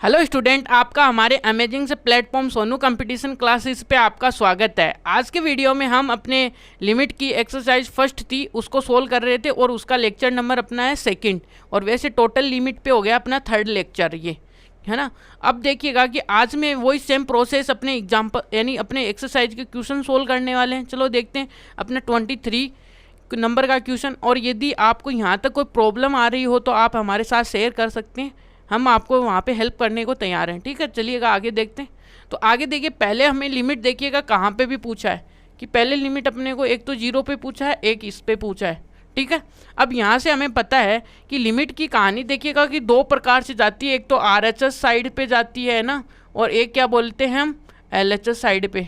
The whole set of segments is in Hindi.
हेलो स्टूडेंट, आपका हमारे अमेजिंग से प्लेटफॉर्म सोनू कंपटीशन क्लासेस पे आपका स्वागत है। आज के वीडियो में हम अपने लिमिट की एक्सरसाइज फर्स्ट थी उसको सोल्व कर रहे थे और उसका लेक्चर नंबर अपना है सेकंड, और वैसे टोटल लिमिट पे हो गया अपना थर्ड लेक्चर, ये है ना। अब देखिएगा कि आज में वही सेम प्रोसेस अपने एग्जाम्पल यानी अपने एक्सरसाइज के क्वेश्चन सोल्व करने वाले हैं। चलो देखते हैं अपना 23 नंबर का क्वेश्चन। और यदि आपको यहाँ तक कोई प्रॉब्लम आ रही हो तो आप हमारे साथ शेयर कर सकते हैं, हम आपको वहाँ पे हेल्प करने को तैयार हैं। ठीक है, चलिएगा आगे देखते हैं। तो आगे देखिए, पहले हमें लिमिट देखिएगा कहाँ पे भी पूछा है कि पहले लिमिट अपने को एक तो 0 पे पूछा है, एक इस पे पूछा है। ठीक है, अब यहाँ से हमें पता है कि लिमिट की कहानी देखिएगा कि दो प्रकार से जाती है। एक तो RHS साइड पे जाती है ना, और एक क्या बोलते हैं हम, LHS साइड पे।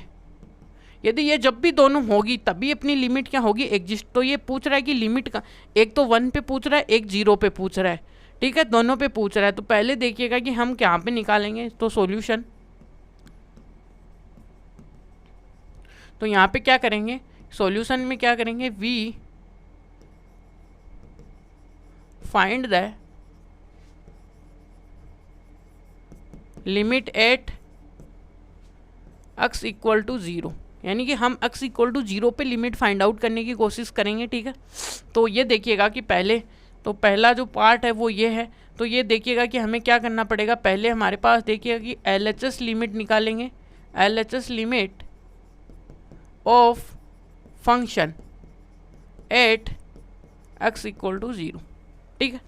यदि ये जब भी दोनों होगी तभी अपनी लिमिट क्या होगी, एग्जिस्ट। तो ये पूछ रहा है कि लिमिट का एक तो 1 पे पूछ रहा है, एक 0 पे पूछ रहा है। ठीक है, दोनों पे पूछ रहा है। तो पहले देखिएगा कि हम क्या पे निकालेंगे, तो सॉल्यूशन। तो यहाँ पे क्या करेंगे, सॉल्यूशन में क्या करेंगे, we find the limit at x equal to 0, यानी कि हम x इक्वल टू 0 पे लिमिट फाइंड आउट करने की कोशिश करेंगे। ठीक है, तो ये देखिएगा कि पहला जो पार्ट है वो ये है। तो ये देखिएगा कि हमें क्या करना पड़ेगा, पहले हमारे पास देखिएगा कि LHS लिमिट निकालेंगे, LHS limit of function at x equal to 0। ठीक है,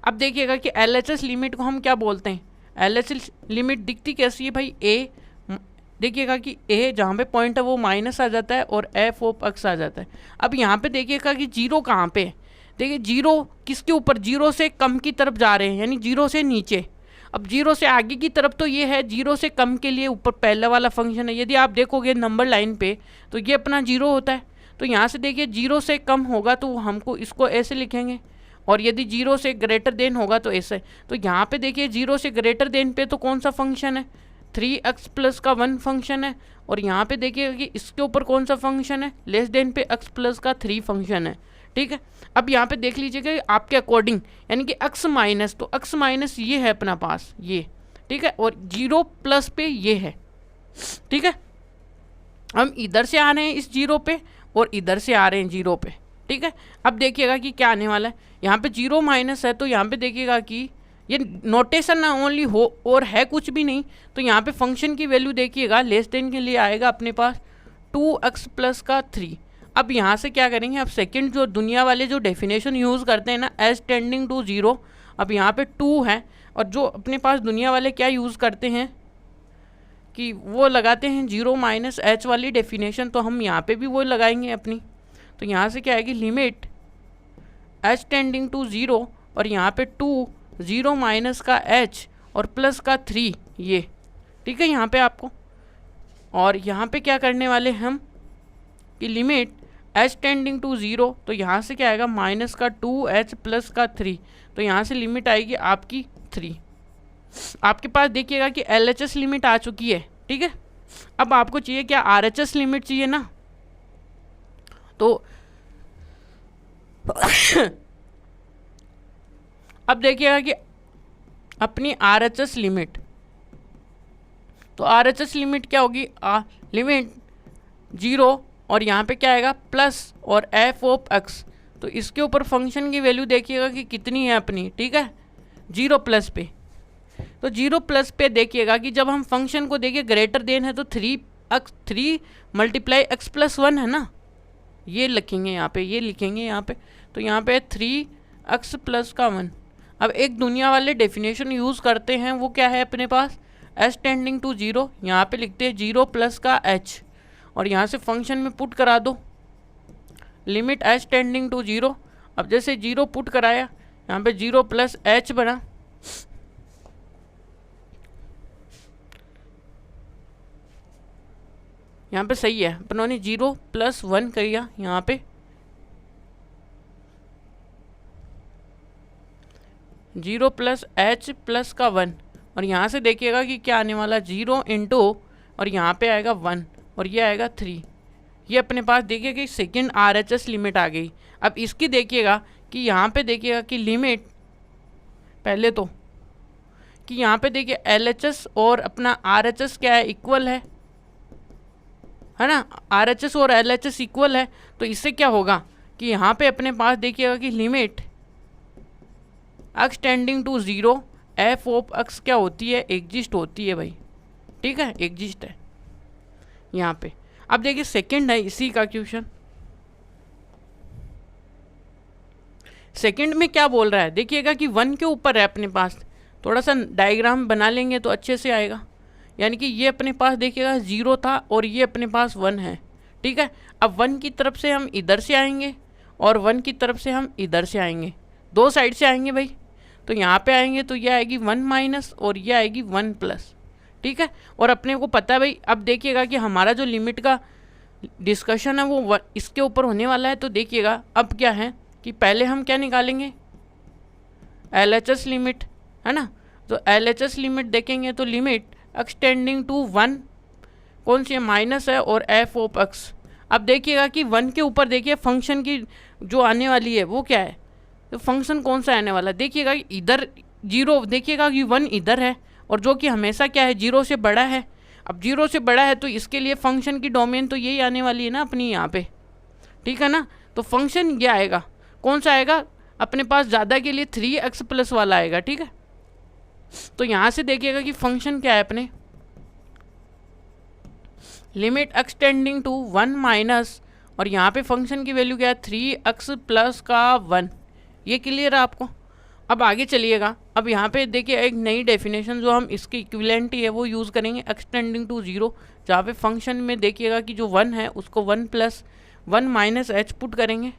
अब देखिएगा कि LHS लिमिट को हम क्या बोलते हैं। LHS लिमिट दिखती कैसी है भाई, a, देखिएगा कि a जहाँ पे पॉइंट है वो माइनस आ जाता है और f ऑफ x आ जाता है। अब यहाँ पे देखिएगा कि 0 कहाँ पे है, देखिए 0 किसके ऊपर, 0 से कम की तरफ जा रहे हैं, यानी 0 से नीचे। अब 0 से आगे की तरफ तो ये है, 0 से कम के लिए ऊपर पहला वाला फंक्शन है। यदि आप देखोगे नंबर लाइन पे तो ये अपना 0 होता है। तो यहाँ से देखिए 0 से कम होगा तो हमको इसको ऐसे लिखेंगे, और यदि 0 से ग्रेटर देन होगा तो ऐसे। तो यहाँ पे देखिए 0 से ग्रेटर देन पे तो कौन सा फंक्शन है, 3x प्लस का 1 फंक्शन है। और यहाँ पे देखिएगा कि इसके ऊपर कौन सा फंक्शन है, लेस देन पे x प्लस का 3 फंक्शन है। ठीक है, अब यहाँ पे देख लीजिएगा आपके अकॉर्डिंग, यानी कि x माइनस, तो x माइनस ये है अपना पास ये। ठीक है, और 0 प्लस पे ये है। ठीक है, हम इधर से आ रहे हैं इस 0 पे और इधर से आ रहे हैं 0 पे। ठीक है, अब देखिएगा कि क्या आने वाला है, यहाँ पे 0 माइनस है तो यहाँ पे देखिएगा कि ये नोटेशन ना ओनली हो और है कुछ भी नहीं। तो यहाँ पे फंक्शन की वैल्यू देखिएगा लेस देन के लिए आएगा अपने पास 2x प्लस का 3। अब यहाँ से क्या करेंगे, अब सेकंड जो दुनिया वाले जो डेफिनेशन यूज़ करते हैं ना, एज टेंडिंग टू 0। अब यहाँ पे 2 है, और जो अपने पास दुनिया वाले क्या यूज़ करते हैं कि वो लगाते हैं 0 माइनस h वाली डेफिनेशन। तो हम यहाँ पे भी वो लगाएंगे अपनी। तो यहाँ से क्या आएगी, लिमिट एज टेंडिंग टू 0, और यहाँ पे 2, 0 माइनस का h और प्लस का 3 ये। ठीक है, यहाँ पे आपको, और यहाँ पे क्या करने वाले हम कि लिमिट एच टेंडिंग टू 0, तो यहाँ से क्या आएगा, माइनस का 2h प्लस का 3। तो यहाँ से लिमिट आएगी आपकी 3। आपके पास देखिएगा कि LHS लिमिट आ चुकी है। ठीक है, अब आपको चाहिए क्या, RHS लिमिट चाहिए ना। तो अब देखिएगा कि अपनी RHS लिमिट, तो RHS लिमिट क्या होगी, लिमिट 0 और यहाँ पे क्या आएगा प्लस और f ऑफ x। तो इसके ऊपर फंक्शन की वैल्यू देखिएगा कि कितनी है अपनी। ठीक है, 0 प्लस पे, तो 0 प्लस पे देखिएगा कि जब हम फंक्शन को देखिए ग्रेटर देन है तो 3 मल्टीप्लाई x प्लस 1 है ना, ये लिखेंगे यहाँ पे, ये लिखेंगे यहाँ पे। तो यहाँ पे 3x प्लस का 1। अब एक दुनिया वाले डेफिनेशन यूज़ करते हैं, वो क्या है अपने पास, एच टेंडिंग टू 0, यहाँ पे लिखते हैं 0 प्लस का h, और यहाँ से फंक्शन में पुट करा दो लिमिट एच टेंडिंग टू 0। अब जैसे 0 पुट कराया, यहाँ पे 0 प्लस h बना, यहाँ पे सही है, अपनों ने 0 प्लस 1 किया, यहाँ पे 0 प्लस h प्लस का 1, और यहाँ से देखिएगा कि क्या आने वाला, 0 इंटू, और यहाँ पे आएगा 1 और ये आएगा 3। ये अपने पास देखिए कि सेकेंड RHS लिमिट आ गई। अब इसकी देखिएगा कि यहाँ पे देखिएगा कि लिमिट, पहले तो कि यहाँ पे देखिए LHS और अपना RHS क्या है, इक्वल है ना, RHS और LHS इक्वल है। तो इससे क्या होगा कि यहाँ पे अपने पास देखिएगा कि limit x tending to 0 f of x क्या होती है, एग्जिस्ट होती है भाई, ठीक है, एग्जिस्ट है यहाँ पे। अब देखिए सेकंड है इसी का क्वेश्चन। सेकंड में क्या बोल रहा है, देखिएगा कि 1 के ऊपर है अपने पास, थोड़ा सा डायग्राम बना लेंगे तो अच्छे से आएगा। यानी कि ये अपने पास देखिएगा 0 था और ये अपने पास 1 है, ठीक है। अब 1 की तरफ से हम इधर से आएंगे और 1 की तरफ से हम इधर से आएंगे, दो साइड से आएंगे भाई। तो यहाँ पे आएंगे तो ये आएगी 1 माइनस और ये आएगी 1 प्लस, ठीक है। और अपने को पता है भाई, अब देखिएगा कि हमारा जो लिमिट का डिस्कशन है वो इसके ऊपर होने वाला है। तो देखिएगा अब क्या है कि पहले हम क्या निकालेंगे, LHS लिमिट, है ना। तो LHS लिमिट देखेंगे तो लिमिट x टेंडिंग टू 1 कौन सी है, माइनस है, और f ऑफ x। अब देखिएगा कि 1 के ऊपर देखिए फंक्शन की जो आने वाली है वो क्या है, तो फंक्शन कौन सा आने वाला है, देखिएगा इधर 0, देखिएगा कि 1 इधर है और जो कि हमेशा क्या है 0 से बड़ा है। अब 0 से बड़ा है तो इसके लिए फंक्शन की डोमेन तो यही आने वाली है ना अपनी यहाँ पे, ठीक है ना। तो फंक्शन ये आएगा, कौन सा आएगा अपने पास, ज़्यादा के लिए 3x प्लस वाला आएगा, ठीक है। तो यहाँ से देखिएगा कि फंक्शन क्या है अपने, limit x tending to 1 minus, और यहाँ पे फंक्शन की वैल्यू क्या है 3x प्लस का 1। ये क्लियर है आपको। अब आगे चलिएगा, अब यहाँ पे देखिए एक नई डेफिनेशन जो हम इसकी इक्विवेलेंट ही है वो यूज़ करेंगे, x टेंडिंग टू 0, जहाँ पे फंक्शन में देखिएगा कि जो 1 है उसको 1 प्लस 1 माइनस h पुट करेंगे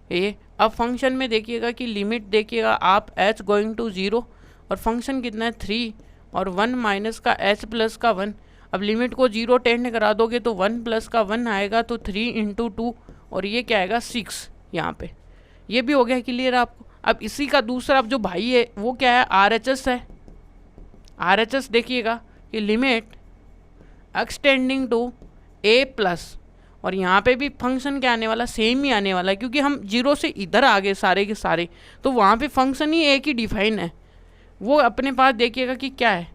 ये। अब फंक्शन में देखिएगा कि लिमिट देखिएगा आप h गोइंग टू 0 और फंक्शन कितना है 3 और 1 माइनस का h प्लस का 1। अब लिमिट को 0 टेंड करा दोगे तो 1 प्लस का 1 आएगा, तो 3 इंटू 2 और ये क्या आएगा 6 यहाँ पे। ये भी हो गया क्लियर आपको। अब इसी का दूसरा अब जो भाई है वो क्या है, RHS है। RHS देखिएगा कि limit x tending to a plus, और यहाँ पे भी फंक्शन क्या आने वाला, सेम ही आने वाला है, क्योंकि हम 0 से इधर आ गए सारे के सारे, तो वहाँ पे फंक्शन ही एक ही डिफाइन है। वो अपने पास देखिएगा कि क्या है,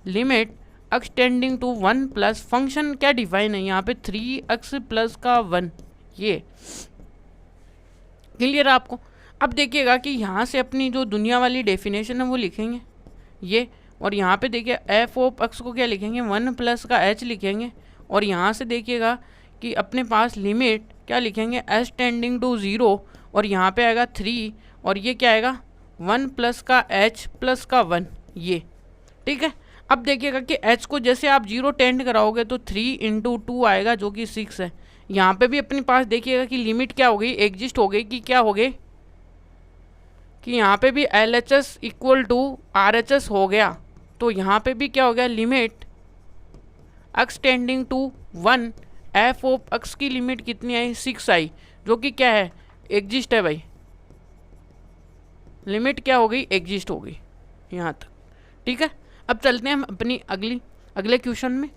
limit x tending to 1 plus, function क्या डिफाइन है यहाँ पे 3x प्लस का 1। ये क्लियर आपको। अब देखिएगा कि यहाँ से अपनी जो दुनिया वाली डेफिनेशन है वो लिखेंगे ये, और यहाँ पे देखिए f ऑफ x को क्या लिखेंगे 1 प्लस का h लिखेंगे, और यहाँ से देखिएगा कि अपने पास लिमिट क्या लिखेंगे h टेंडिंग टू 0, और यहाँ पे आएगा 3 और ये क्या आएगा 1 प्लस का h प्लस का 1, ये ठीक है। अब देखिएगा कि h को जैसे आप 0 टेंड कराओगे तो 3 इंटू 2 आएगा जो कि 6 है। यहाँ पे भी अपने पास देखिएगा कि लिमिट क्या हो गई, एग्जिस्ट हो गई, कि क्या हो गई कि यहाँ पे भी LHS इक्वल टू RHS हो गया। तो यहाँ पे भी क्या हो गया, limit x tending to 1 f of x की लिमिट कितनी आई 6 आई, जो कि क्या है एग्जिस्ट है भाई, लिमिट क्या हो गई एग्जिस्ट हो गई यहाँ तक, ठीक है। अब चलते हैं हम अपनी अगले क्वेश्चन में।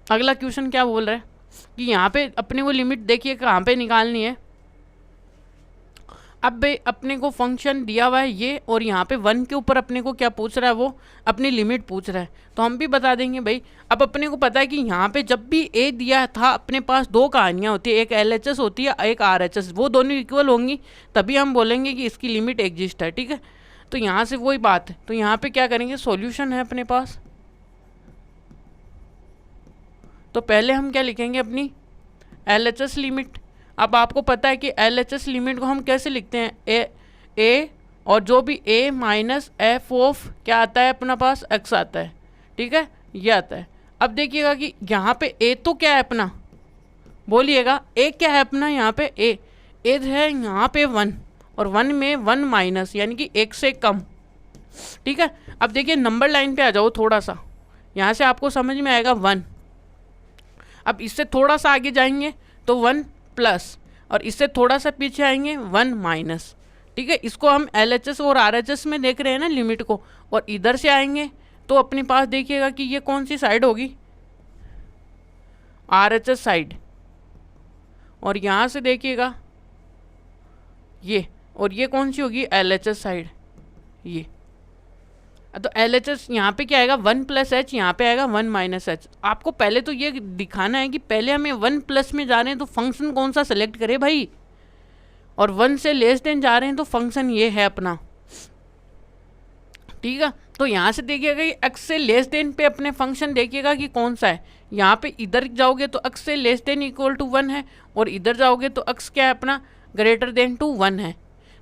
अगला क्वेश्चन क्या बोल रहा है कि यहाँ पे अपने को लिमिट देखिए कहाँ पे निकालनी है। अब भाई अपने को फंक्शन दिया हुआ है ये, और यहाँ पे 1 के ऊपर अपने को क्या पूछ रहा है, वो अपनी लिमिट पूछ रहा है। तो हम भी बता देंगे भाई। अब अपने को पता है कि यहाँ पे जब भी a दिया था अपने पास दो कहानियाँ होती है, एक LHS होती है एक RHS, वो दोनों इक्वल होंगी तभी हम बोलेंगे कि इसकी लिमिट एग्जिस्ट है, ठीक है। तो यहाँ से वही बात है। तो यहाँ पे क्या करेंगे, सॉल्यूशन है अपने पास। तो पहले हम क्या लिखेंगे, अपनी LHS लिमिट। अब आपको पता है कि LHS लिमिट को हम कैसे लिखते हैं, a और जो भी a माइनस f ऑफ क्या आता है अपना पास x आता है, ठीक है, ये आता है। अब देखिएगा कि यहाँ पे a तो क्या है अपना, बोलिएगा a क्या है अपना, यहाँ पे a है यहाँ पे 1 और 1 में 1 माइनस यानी कि 1 से कम, ठीक है। अब देखिए नंबर लाइन पे आ जाओ थोड़ा सा, यहाँ से आपको समझ में आएगा 1। अब इससे थोड़ा सा आगे जाएंगे तो 1 प्लस, और इससे थोड़ा सा पीछे आएंगे 1 माइनस, ठीक है। इसको हम LHS और RHS में देख रहे हैं ना लिमिट को, और इधर से आएंगे तो अपने पास देखिएगा कि ये कौन सी साइड होगी, RHS साइड, और यहाँ से देखिएगा ये, और ये कौन सी होगी LHS साइड, ये तो एल एच एस यहाँ पे क्या आएगा 1 प्लस एच, यहाँ पे आएगा 1 माइनस एच। आपको पहले तो ये दिखाना है कि पहले हमें 1 प्लस में जा रहे हैं तो फंक्शन कौन सा सेलेक्ट करे भाई, और 1 से लेस देन जा रहे हैं तो फंक्शन ये है अपना, ठीक है। तो यहाँ से देखिएगा कि x से लेस देन पे अपने फंक्शन देखिएगा कि कौन सा है। यहाँ पे इधर जाओगे तो x से लेस देन इक्वल टू 1 है, और इधर जाओगे तो x क्या है अपना ग्रेटर देन टू 1 है।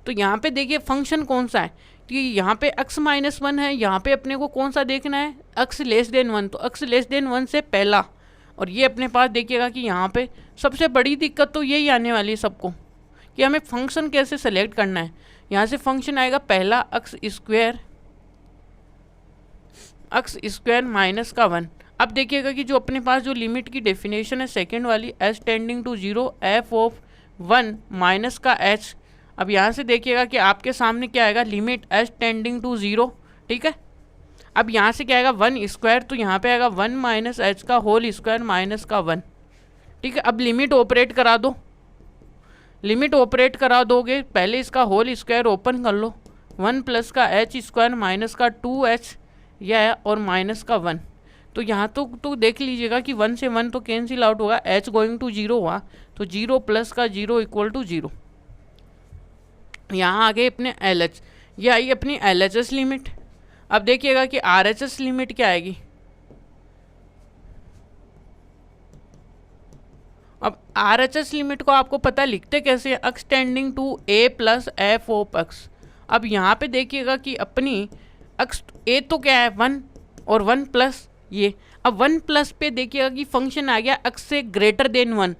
तो यहाँ पे देखिए फंक्शन कौन सा है, कि यहाँ पे x माइनस 1 है, यहाँ पे अपने को कौन सा देखना है x लेस देन 1, तो x लेस देन 1 से पहला। और ये अपने पास देखिएगा कि यहाँ पे सबसे बड़ी दिक्कत तो यही आने वाली है सबको, कि हमें फंक्शन कैसे सेलेक्ट करना है। यहाँ से फंक्शन आएगा पहला x स्क्वायर माइनस का 1। अब देखिएगा कि जो अपने पास जो लिमिट की डेफिनेशन है सेकेंड वाली, h tending to 0 f of 1 minus का h। अब यहाँ से देखिएगा कि आपके सामने क्या आएगा, लिमिट h टेंडिंग टू 0, ठीक है। अब यहाँ से क्या आएगा 1 स्क्वायर, तो यहाँ पे आएगा 1 माइनस h का होल स्क्वायर माइनस का 1, ठीक है। अब लिमिट ऑपरेट करा दो, लिमिट ऑपरेट करा दोगे, पहले इसका होल स्क्वायर ओपन कर लो, 1 प्लस का h स्क्वायर माइनस का 2h यह है, और माइनस का 1। तो यहाँ तो देख लीजिएगा कि 1 से 1 तो कैंसिल आउट होगा, h गोइंग टू 0 हुआ, तो 0 प्लस का 0 इक्वल टू 0। यहाँ आ गए अपने एल एच, ये आई अपनी एल एच एस लिमिट। अब देखिएगा कि आर एच एस लिमिट क्या आएगी। अब आर एच एस लिमिट को आपको पता लिखते कैसे, x tending to a plus F of x। अब यहाँ पे देखिएगा कि अपनी x a तो क्या है 1, और 1 प्लस ये। अब 1 प्लस पे देखिएगा कि फंक्शन आ गया x से ग्रेटर देन 1।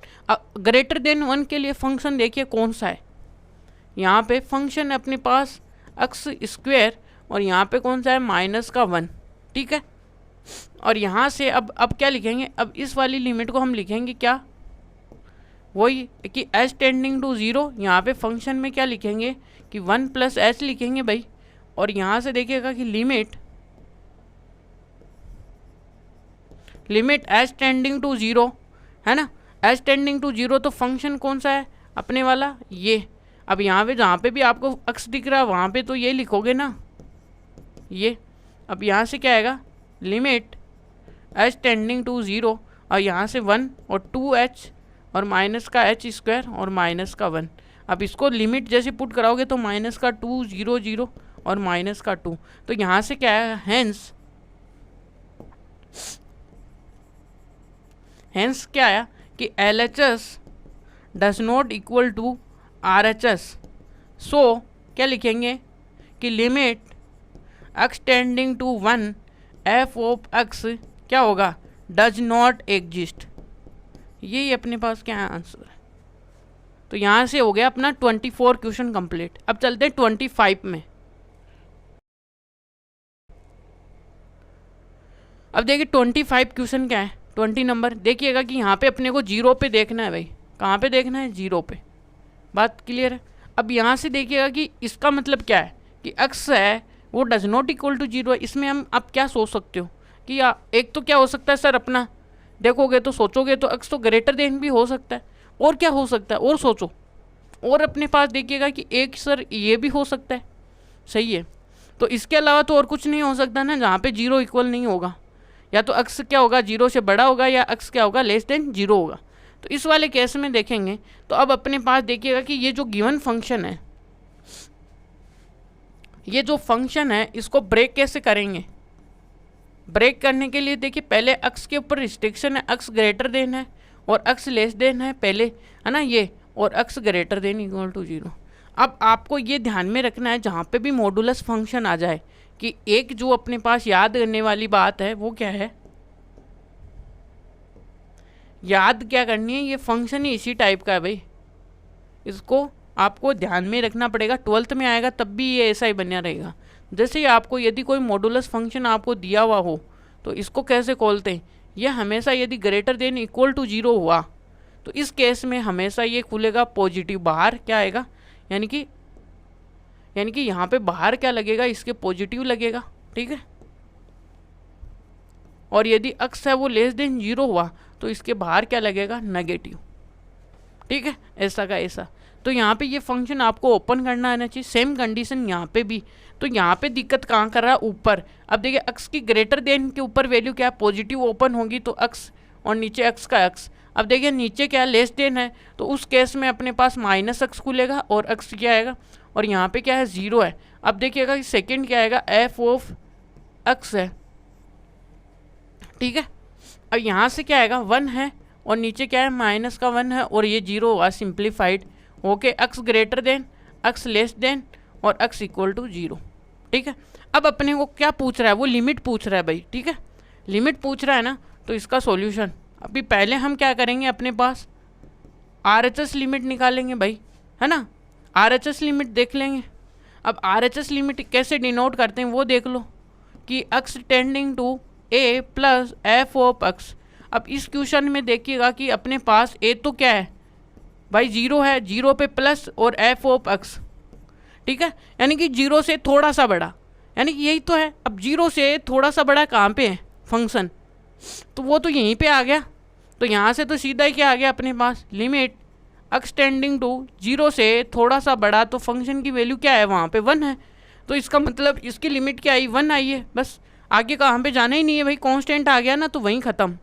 ग्रेटर देन 1 के लिए फंक्शन देखिए कौन सा है, यहाँ पे फंक्शन है अपने पास x स्क्वायर, और यहाँ पे कौन सा है माइनस का 1, ठीक है। और यहाँ से अब क्या लिखेंगे, अब इस वाली लिमिट को हम लिखेंगे क्या, वही कि h टेंडिंग टू 0, यहाँ पे फंक्शन में क्या लिखेंगे कि 1 प्लस h लिखेंगे भाई। और यहाँ से देखिएगा कि लिमिट h टेंडिंग टू 0 है ना, h टेंडिंग टू 0, तो फंक्शन कौन सा है अपने वाला ये। अब यहाँ पे जहाँ पे भी आपको x दिख रहा है वहाँ पे तो ये लिखोगे ना ये। अब यहाँ से क्या आएगा, लिमिट h टेंडिंग टू 0, और यहाँ से 1 और 2h और माइनस का h स्क्वायर और माइनस का 1। अब इसको लिमिट जैसे पुट कराओगे तो माइनस का 2 0 0 और माइनस का 2। तो यहाँ से क्या है, हेंस क्या आया कि L H S does not equal to R H S. So क्या लिखेंगे कि limit x tending to 1 f of x क्या होगा, डज नॉट एग्जिस्ट। यही अपने पास क्या आंसर है। तो यहाँ से हो गया अपना 24 क्वेश्चन कंप्लीट। अब चलते हैं 25 में। अब देखिए 25 क्वेश्चन क्या है, 20 नंबर। देखिएगा कि यहाँ पे अपने को 0 पे देखना है भाई, कहाँ पे देखना है 0 पे, बात क्लियर है। अब यहाँ से देखिएगा कि इसका मतलब क्या है कि x है वो डज नॉट इक्वल टू 0 है। इसमें हम आप क्या सोच सकते हो कि एक तो क्या हो सकता है सर, अपना देखोगे तो सोचोगे तो x तो ग्रेटर देन भी हो सकता है, और क्या हो सकता है और सोचो। और अपने पास देखिएगा कि एक सर ये भी हो सकता है, सही है। तो इसके अलावा तो और कुछ नहीं हो सकता ना, जहाँ पे 0 इक्वल नहीं होगा, या तो x क्या होगा 0 से बड़ा होगा, या x क्या होगा लेस देन 0 होगा। तो इस वाले केस में देखेंगे तो अब अपने पास देखिएगा कि ये जो गिवन फंक्शन है, ये जो फंक्शन है इसको ब्रेक कैसे करेंगे। ब्रेक करने के लिए देखिए पहले x के ऊपर रिस्ट्रिक्शन है, x ग्रेटर देन है और x लेस देन है पहले, है ना ये, और x greater than equal to 0। अब आपको ये ध्यान में रखना है जहाँ पे भी मॉडुलस फंक्शन आ जाए कि एक जो अपने पास याद करने वाली बात है वो क्या है, याद क्या करनी है, ये फंक्शन ही इसी टाइप का है भाई। इसको आपको ध्यान में रखना पड़ेगा, 12th में आएगा तब भी ये ऐसा ही बना रहेगा। जैसे ही आपको यदि कोई मॉडुलस फंक्शन आपको दिया हुआ हो तो इसको कैसे खोलते हैं, ये हमेशा यदि ग्रेटर देन इक्वल टू 0 हुआ तो इस केस में हमेशा ये खुलेगा पॉजिटिव, बाहर क्या आएगा, यानी कि यहाँ पे बाहर क्या लगेगा, इसके पॉजिटिव लगेगा, ठीक है। और यदि x है वो लेस देन 0 हुआ तो इसके बाहर क्या लगेगा, नेगेटिव, ठीक है, ऐसा का ऐसा। तो यहाँ पे ये फंक्शन आपको ओपन करना आना चाहिए। सेम कंडीशन यहाँ पे भी। तो यहाँ पे दिक्कत कहाँ कर रहा है, ऊपर। अब देखिए एक्स की ग्रेटर देन के ऊपर वैल्यू क्या है, पॉजिटिव ओपन होगी तो एक्स, और नीचे एक्स का एक्स। अब देखिए नीचे क्या लेस देन है, तो उस केस में अपने पास माइनस एक्स खुलेगा और एक्स क्या आएगा, और यहाँ पे क्या है 0 है। अब देखिएगा कि सेकेंड क्या आएगा, एफ ऑफ एक्स है, ठीक है। अब यहाँ से क्या आएगा 1 है, और नीचे क्या है माइनस का 1 है, और ये 0 हुआ simplified okay. X greater than, x less than, और एक्स इक्वल टू 0, ठीक है। अब अपने को क्या पूछ रहा है, वो लिमिट पूछ रहा है भाई, ठीक है। लिमिट पूछ रहा है ना, तो इसका सॉल्यूशन अभी पहले हम क्या करेंगे, अपने पास RHS लिमिट निकालेंगे भाई, है ना। RHS लिमिट देख लेंगे। अब RHS लिमिट कैसे डिनोट करते हैं वो देख लो, कि x tending to a plus F of x। अब इस क्वेश्चन में देखिएगा कि अपने पास a तो क्या है भाई 0 है, 0 पे प्लस और एफ ऑफ x, ठीक है, यानी कि 0 से थोड़ा सा बड़ा, यानी कि यही तो है। अब 0 से थोड़ा सा बड़ा कहाँ पे है फंक्शन, तो वो तो यहीं पे आ गया। तो यहाँ से तो सीधा ही क्या आ गया अपने पास, लिमिट x टेंडिंग टू 0 से थोड़ा सा बड़ा, तो फंक्शन की वैल्यू क्या है वहाँ पे 1 है। तो इसका मतलब इसकी लिमिट क्या आई, 1 आई है, बस आगे कहाँ पे जाना ही नहीं है भाई, कांस्टेंट आ गया ना, तो वहीं ख़त्म।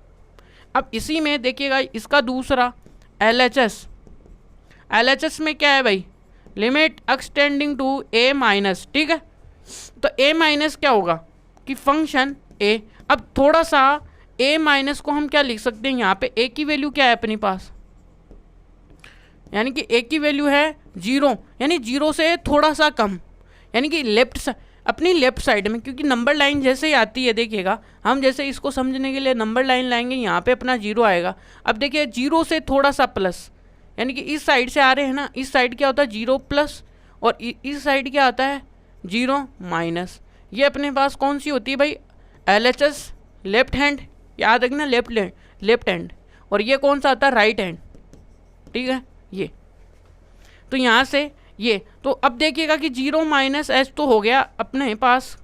अब इसी में देखिएगा इसका दूसरा LHS में क्या है भाई, limit x tending to a minus, ठीक है। तो a माइनस क्या होगा कि फंक्शन a। अब थोड़ा सा a माइनस को हम क्या लिख सकते हैं, यहाँ पे a की वैल्यू क्या है अपने पास, यानी कि a की वैल्यू है 0, यानी 0 से थोड़ा सा कम, यानी कि अपनी लेफ्ट साइड में, क्योंकि नंबर लाइन जैसे ही आती है देखिएगा, हम जैसे इसको समझने के लिए नंबर लाइन लाएंगे, यहाँ पे अपना 0 आएगा। अब देखिए 0 से थोड़ा सा प्लस, यानी कि इस साइड से आ रहे हैं ना, इस साइड क्या होता है 0 प्लस, और इस साइड क्या आता है 0 माइनस। ये अपने पास कौन सी होती है भाई, LHS लेफ्ट हैंड, याद रखना लेफ्ट हैंड, और ये कौन सा आता है राइट हैंड, ठीक है। ये तो यहाँ से ये, तो अब देखिएगा कि 0 माइनस एच तो हो गया अपने पास,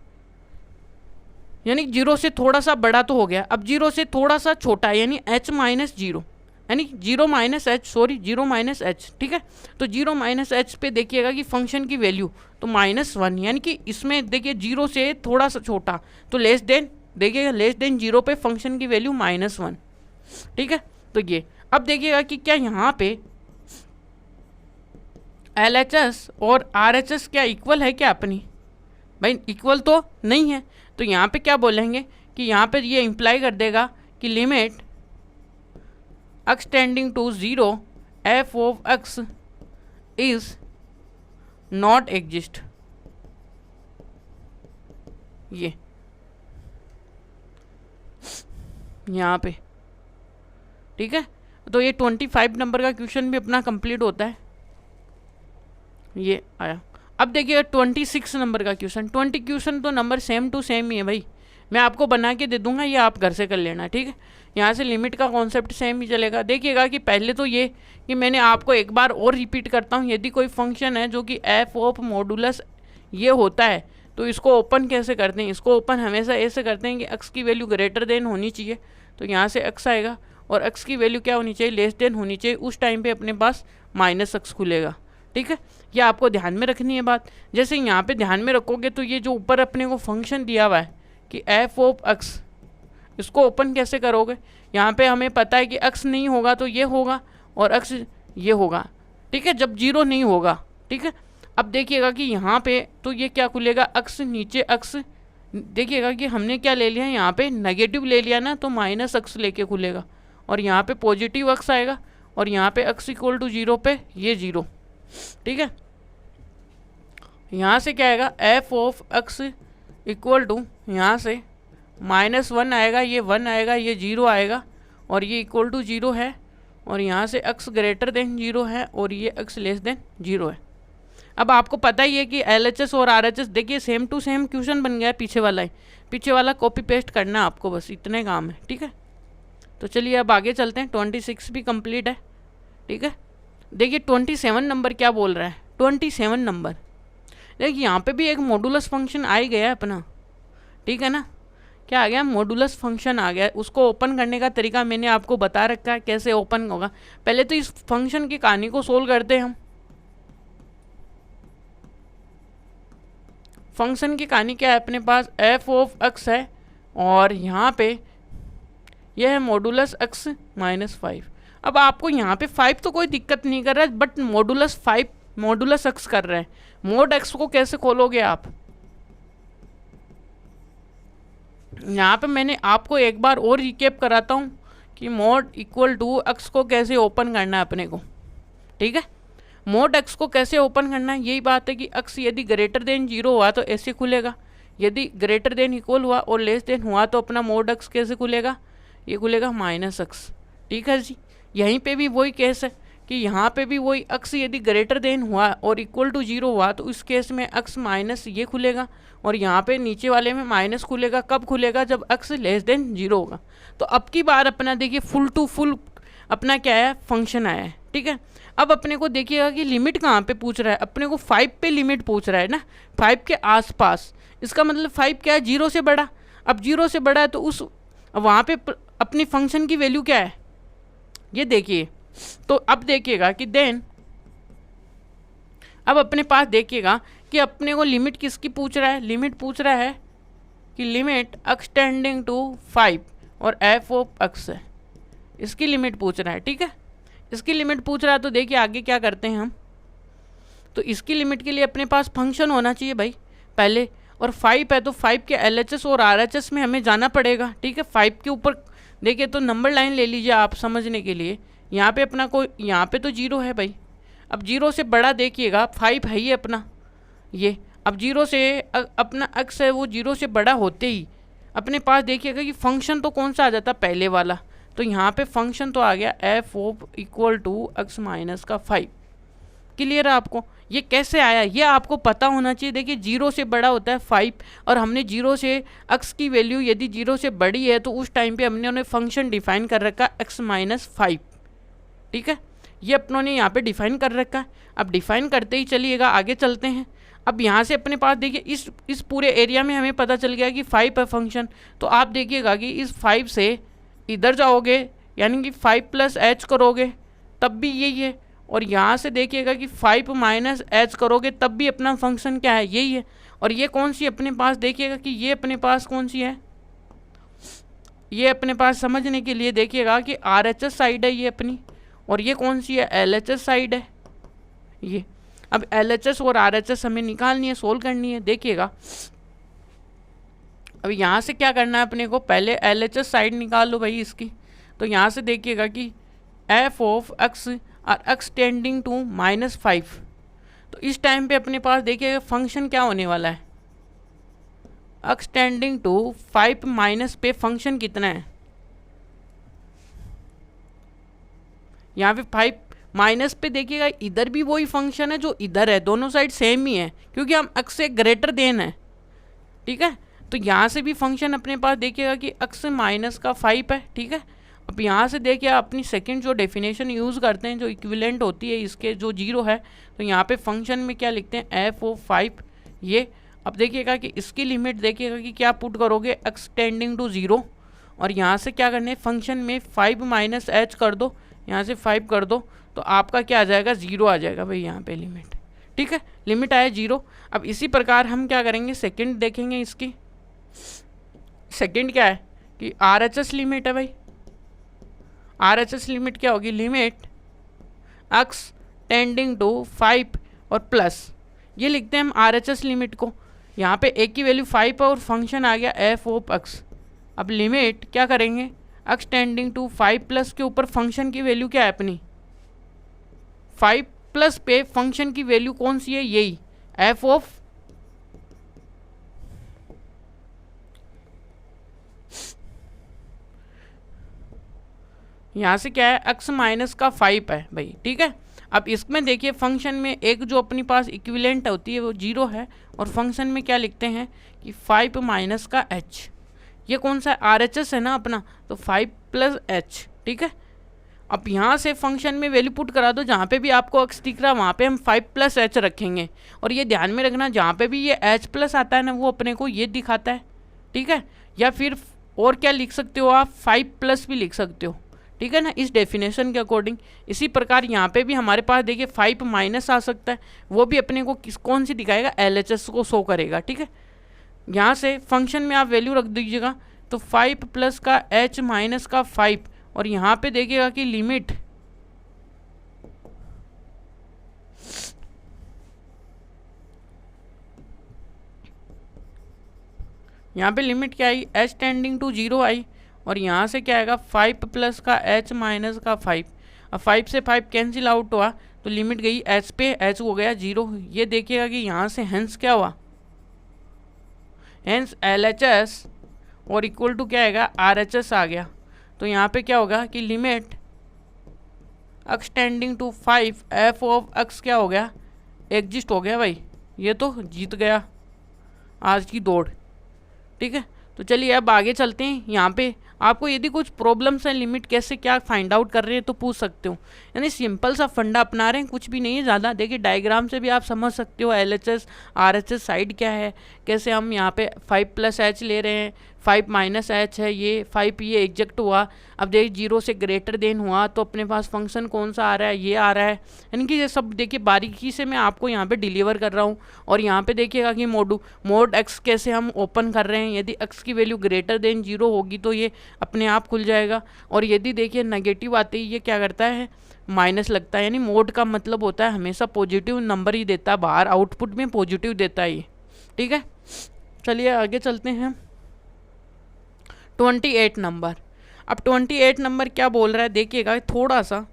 यानी 0 से थोड़ा सा बड़ा तो हो गया। अब 0 से थोड़ा सा छोटा यानी h माइनस 0, यानी 0 माइनस एच, ठीक है। तो 0 माइनस एच पे देखिएगा कि फंक्शन की वैल्यू तो -1, यानी कि इसमें देखिए 0 से थोड़ा सा छोटा, तो लेस देन, देखिएगा लेस देन 0 पे फंक्शन की वैल्यू -1, ठीक है। तो ये अब देखिएगा कि क्या यहाँ पे LHS और RHS क्या इक्वल है क्या अपनी, भाई इक्वल तो नहीं है। तो यहाँ पे क्या बोलेंगे कि यहाँ पे ये इम्प्लाई कर देगा कि limit x tending to 0 F of x is not exist, ये यहाँ पे, ठीक है। तो ये 25 नंबर का क्वेश्चन भी अपना कंप्लीट होता है, ये आया। अब देखिए 26 नंबर का क्वेश्चन। 20 क्वेश्चन तो नंबर सेम टू सेम ही है भाई, मैं आपको बना के दे दूंगा, ये आप घर से कर लेना, ठीक है। यहाँ से लिमिट का कॉन्सेप्ट सेम ही चलेगा। देखिएगा कि पहले तो ये कि मैंने आपको एक बार और रिपीट करता हूँ, यदि कोई फंक्शन है जो कि एफ ऑफ मॉडुलस ये होता है, तो इसको ओपन कैसे करते हैं, इसको ओपन हमेशा ऐसे करते हैं कि एक्स की वैल्यू ग्रेटर देन होनी चाहिए, तो यहाँ से एक्स आएगा, और एक्स की वैल्यू क्या होनी चाहिए, लेस देन होनी चाहिए। उस टाइम पे अपने पास -x खुलेगा, ठीक है। ये आपको ध्यान में रखनी है बात। जैसे यहाँ पे ध्यान में रखोगे तो ये जो ऊपर अपने को फंक्शन दिया हुआ है कि एफ ऑफ एक्स, इसको ओपन कैसे करोगे, यहाँ पे हमें पता है कि एक्स नहीं होगा तो ये होगा, और एक्स ये होगा, ठीक है, जब 0 नहीं होगा, ठीक है। अब देखिएगा कि यहाँ पे तो ये क्या खुलेगा, एक्स नीचे एक्स, देखिएगा कि हमने क्या ले लिया, यहाँ पे नेगेटिव ले लिया ना, तो -x लेके खुलेगा, और यहाँ पे पॉजिटिव एक्स आएगा, और यहाँ पे x इक्वल टू 0 पे ये 0, ठीक है। यहाँ से क्या आएगा, F of x equal to, यहाँ से -1 आएगा, ये 1 आएगा, ये 0 आएगा, और ये इक्वल टू 0 है, और यहाँ से x ग्रेटर देन 0 है, और ये x लेस देन 0 है। अब आपको पता ही है कि LHS और RHS देखिए सेम टू सेम क्वेश्चन बन गया है, पीछे वाला कॉपी पेस्ट करना है आपको, बस इतने काम है, ठीक है। तो चलिए अब आगे चलते हैं। 26 भी कंप्लीट है, ठीक है। देखिए 27 नंबर क्या बोल रहा है। 27 नंबर देखिए यहाँ पे भी एक मॉडुलस फंक्शन आ ही गया है अपना, ठीक है ना। क्या आ गया, मॉडुलस फंक्शन आ गया। उसको ओपन करने का तरीका मैंने आपको बता रखा है, कैसे ओपन होगा। पहले तो इस फंक्शन की कहानी को सोल्व करते हैं हम, फंक्शन की कहानी क्या है, अपने पास एफ ऑफ एक्स है और यहाँ पे यह है मॉडुलस एक्स माइनस 5। अब आपको यहाँ पे 5 तो कोई दिक्कत नहीं कर रहा है, बट मॉडुलस 5 मॉडुलस एक्स कर रहे हैं। मोड एक्स को कैसे खोलोगे आप? यहाँ पे मैंने आपको एक बार और रिकेप कराता हूँ कि मोड इक्वल टू एक्स को कैसे ओपन करना है अपने को, ठीक है। मोड एक्स को कैसे ओपन करना है, यही बात है कि एक्स यदि ग्रेटर देन 0 हुआ तो ऐसे खुलेगा, यदि ग्रेटर देन इक्वल हुआ और लेस देन हुआ तो अपना मोड एक्स कैसे खुलेगा, ये खुलेगा माइनस एक्स, ठीक है जी। यहीं पे भी वही केस है कि यहाँ पे भी वही एक्स यदि ग्रेटर देन हुआ और इक्वल टू 0 हुआ तो उस केस में एक्स माइनस ये खुलेगा और यहाँ पे नीचे वाले में माइनस खुलेगा। कब खुलेगा? जब एक्स लेस देन 0 होगा। तो अब की बार अपना देखिए फुल टू फुल अपना क्या है, फंक्शन आया है, ठीक है। अब अपने को देखिएगा कि लिमिट कहाँ पे पूछ रहा है, अपने को 5 पे लिमिट पूछ रहा है ना, 5 के आसपास। इसका मतलब 5 क्या है, 0 से बड़ा। अब 0 से बड़ा है तो उस वहाँ पे अपनी फंक्शन की वैल्यू क्या है, ये देखिए। तो अब देखिएगा कि देन अब अपने पास देखिएगा कि अपने को लिमिट किसकी पूछ रहा है, लिमिट पूछ रहा है कि लिमिट एक्स टेंडिंग टू 5 और एफ ऑफ एक्स है, इसकी लिमिट पूछ रहा है, ठीक है। इसकी लिमिट पूछ रहा है तो देखिए आगे क्या करते हैं हम। तो इसकी लिमिट के लिए अपने पास फंक्शन होना चाहिए भाई पहले, और 5 है तो 5 के LHS और RHS में हमें जाना पड़ेगा, ठीक है। 5 के ऊपर देखिए तो नंबर लाइन ले लीजिए आप समझने के लिए। यहाँ पे अपना कोई यहाँ पे तो 0 है भाई। अब 0 से बड़ा देखिएगा 5 है ही अपना ये। अब 0 से अपना एक्स है वो 0 से बड़ा होते ही अपने पास देखिएगा कि फंक्शन तो कौन सा आ जाता पहले वाला। तो यहाँ पे फंक्शन तो आ गया f of equal to x minus का 5। क्लियर है आपको? ये कैसे आया ये आपको पता होना चाहिए। देखिए 0 से बड़ा होता है 5 और हमने 0 से एक्स की वैल्यू यदि 0 से बड़ी है तो उस टाइम पे हमने उन्हें फंक्शन डिफाइन कर रखा एक्स माइनस 5, ठीक है। ये अपनों ने यहाँ पे डिफाइन कर रखा है। अब डिफाइन करते ही चलिएगा आगे चलते हैं। अब यहाँ से अपने पास देखिए इस पूरे एरिया में हमें पता चल गया कि 5 है फंक्शन। तो आप देखिएगा कि इस 5 से इधर जाओगे यानी कि 5 प्लस एच करोगे तब भी यही है, और यहाँ से देखिएगा कि 5 माइनस एच करोगे तब भी अपना फंक्शन क्या है, यही है। और ये कौन सी अपने पास देखिएगा कि ये अपने पास कौन सी है, ये अपने पास समझने के लिए देखिएगा कि RHS साइड है ये अपनी, और ये कौन सी है, LHS साइड है ये। अब LHS और RHS हमें निकालनी है, सोल्व करनी है। देखिएगा अब यहाँ से क्या करना है अपने को, पहले LHS साइड निकाल लो भाई इसकी। तो यहाँ से देखिएगा कि एफ ऑफ एक्स और एक्स टेंडिंग टू माइनस 5। तो इस टाइम पे अपने पास देखिएगा फंक्शन क्या होने वाला है, एक्स टेंडिंग टू 5 माइनस पे फंक्शन कितना है, यहाँ पे 5 माइनस पे देखिएगा इधर भी वही फंक्शन है जो इधर है, दोनों साइड सेम ही है क्योंकि हम एक्स से ग्रेटर देन है, ठीक है। तो यहाँ से भी फंक्शन अपने पास देखिएगा कि एक्स माइनस का 5 है, ठीक है। अब यहाँ से देखिए अपनी सेकंड जो डेफिनेशन यूज़ करते हैं जो इक्विवेलेंट होती है इसके जो 0 है, तो यहाँ पे फंक्शन में क्या लिखते हैं एफ ऑफ 5 ये। अब देखिएगा कि इसकी लिमिट देखिएगा कि क्या पुट करोगे एक्स टेंडिंग टू 0, और यहाँ से क्या करना है फंक्शन में 5 माइनस एच कर दो, यहाँ से 5 कर दो तो आपका क्या आ जाएगा 0 आ जाएगा भाई यहाँ पे लिमिट, ठीक है। लिमिट आया 0। अब इसी प्रकार हम क्या करेंगे सेकंड देखेंगे इसकी। सेकंड क्या है कि RHS लिमिट है भाई। RHS लिमिट क्या होगी, लिमिट एक्स टेंडिंग टू 5 और प्लस ये लिखते हैं हम RHS लिमिट को। यहाँ पे एक की वैल्यू 5 है और फंक्शन आ गया एफ ऑफ एक्स। अब लिमिट क्या करेंगे एक्स टेंडिंग टू 5 प्लस के ऊपर फंक्शन की वैल्यू क्या है अपनी 5 प्लस पे फंक्शन की वैल्यू कौन सी है, यही एफ ऑफ यहाँ से क्या है एक्स माइनस का 5 है भाई, ठीक है। अब इसमें देखिए फंक्शन में एक जो अपनी पास इक्विवेलेंट होती है वो 0 है, और फंक्शन में क्या लिखते हैं कि 5 माइनस का h, ये कौन सा है RHS है ना अपना, तो 5 प्लस h, ठीक है। अब यहाँ से फंक्शन में वैल्यू पुट करा दो, जहाँ पे भी आपको x दिख रहा है वहाँ पे हम 5 प्लस h रखेंगे, और ये ध्यान में रखना जहाँ पे भी ये h प्लस आता है ना वो अपने को ये दिखाता है, ठीक है। या फिर और क्या लिख सकते हो आप 5 प्लस भी लिख सकते हो, ठीक है ना, इस डेफिनेशन के अकॉर्डिंग। इसी प्रकार यहाँ पे भी हमारे पास देखिए 5 माइनस आ सकता है, वो भी अपने को कौन सी दिखाएगा, LHS को शो करेगा। ठीक है, यहाँ से फंक्शन में आप वैल्यू रख दीजिएगा, तो 5 प्लस का h माइनस का 5, और यहाँ पे देखिएगा कि लिमिट यहाँ पे लिमिट क्या आई, h टेंडिंग टू 0 आई, और यहाँ से क्या आएगा 5 प्लस का h माइनस का 5। अब 5 से 5 कैंसिल आउट हुआ तो लिमिट गई h पे, h हो गया 0। ये देखिएगा कि यहाँ से हेंस क्या हुआ, हेंस LHS और इक्वल टू क्या आएगा, RHS आ गया। तो यहाँ पे क्या होगा कि limit x tending to 5 f of x क्या हो गया, एग्जिस्ट हो गया भाई, ये तो जीत गया आज की दौड़। ठीक है, तो चलिए अब आगे चलते हैं। यहाँ पे आपको यदि कुछ प्रॉब्लम्स हैं, लिमिट कैसे क्या फाइंड आउट कर रहे हैं तो पूछ सकते हो, यानी सिंपल सा फंडा अपना रहे हैं, कुछ भी नहीं है ज़्यादा। देखिए डायग्राम से भी आप समझ सकते हो LHS RHS साइड क्या है, कैसे हम यहाँ पे 5 प्लस h ले रहे हैं, 5 माइनस h है, ये 5 ये एग्जैक्ट हुआ। अब देखिए 0 से ग्रेटर देन हुआ तो अपने पास फंक्शन कौन सा आ रहा है, ये आ रहा है। यानी कि ये सब देखिए बारीकी से मैं आपको यहाँ पे डिलीवर कर रहा हूँ। और यहाँ पे देखिएगा कि मोड x कैसे हम ओपन कर रहे हैं, यदि x की वैल्यू ग्रेटर देन 0 होगी तो ये अपने आप खुल जाएगा, और यदि देखिए नेगेटिव आते ही ये क्या करता है, माइनस लगता है। यानी मोड का मतलब होता है हमेशा पॉजिटिव नंबर ही देता है, बाहर आउटपुट में पॉजिटिव देता है ये। ठीक है, चलिए आगे चलते हैं। 28 नंबर, अब 28 नंबर क्या बोल रहा है देखिएगा थोड़ा सा,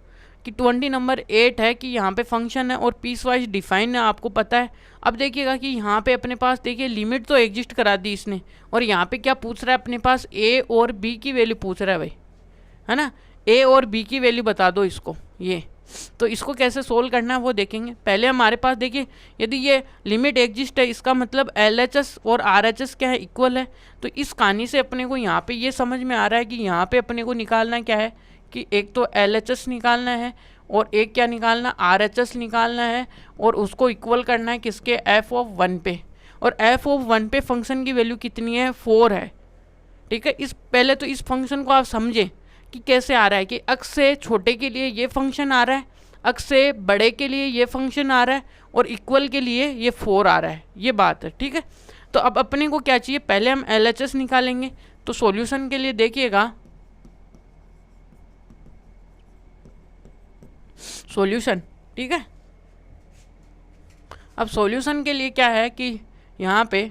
कि 20 नंबर 8 है कि यहाँ पे फंक्शन है और पीस वाइज डिफाइन है, आपको पता है। अब देखिएगा कि यहाँ पे अपने पास देखिए लिमिट तो एग्जिस्ट करा दी इसने, और यहाँ पे क्या पूछ रहा है अपने पास, a और b की वैल्यू पूछ रहा है भाई, है ना, a और b की वैल्यू बता दो इसको। ये तो इसको कैसे सोल्व करना है वो देखेंगे। पहले हमारे पास देखिए यदि ये लिमिट एग्जिस्ट है, इसका मतलब LHS और RHS क्या है, इक्वल है। तो इस कहानी से अपने को यहाँ पे ये समझ में आ रहा है कि यहाँ पे अपने को निकालना क्या है, कि एक तो LHS निकालना है और एक क्या निकालना, RHS निकालना है, और उसको इक्वल करना है किसके, f ऑफ 1 पे। और f ऑफ 1 पे फंक्शन की वैल्यू कितनी है, 4 है। ठीक है, इस पहले तो इस फंक्शन को आप समझें कि कैसे आ रहा है, कि x से छोटे के लिए ये फंक्शन आ रहा है, x से बड़े के लिए ये फंक्शन आ रहा है, और इक्वल के लिए ये 4 आ रहा है, ये बात है। ठीक है, तो अब अपने को क्या चाहिए, पहले हम LHS निकालेंगे। तो सॉल्यूशन के लिए देखिएगा, सॉल्यूशन, ठीक है, अब सॉल्यूशन के लिए क्या है कि यहाँ पे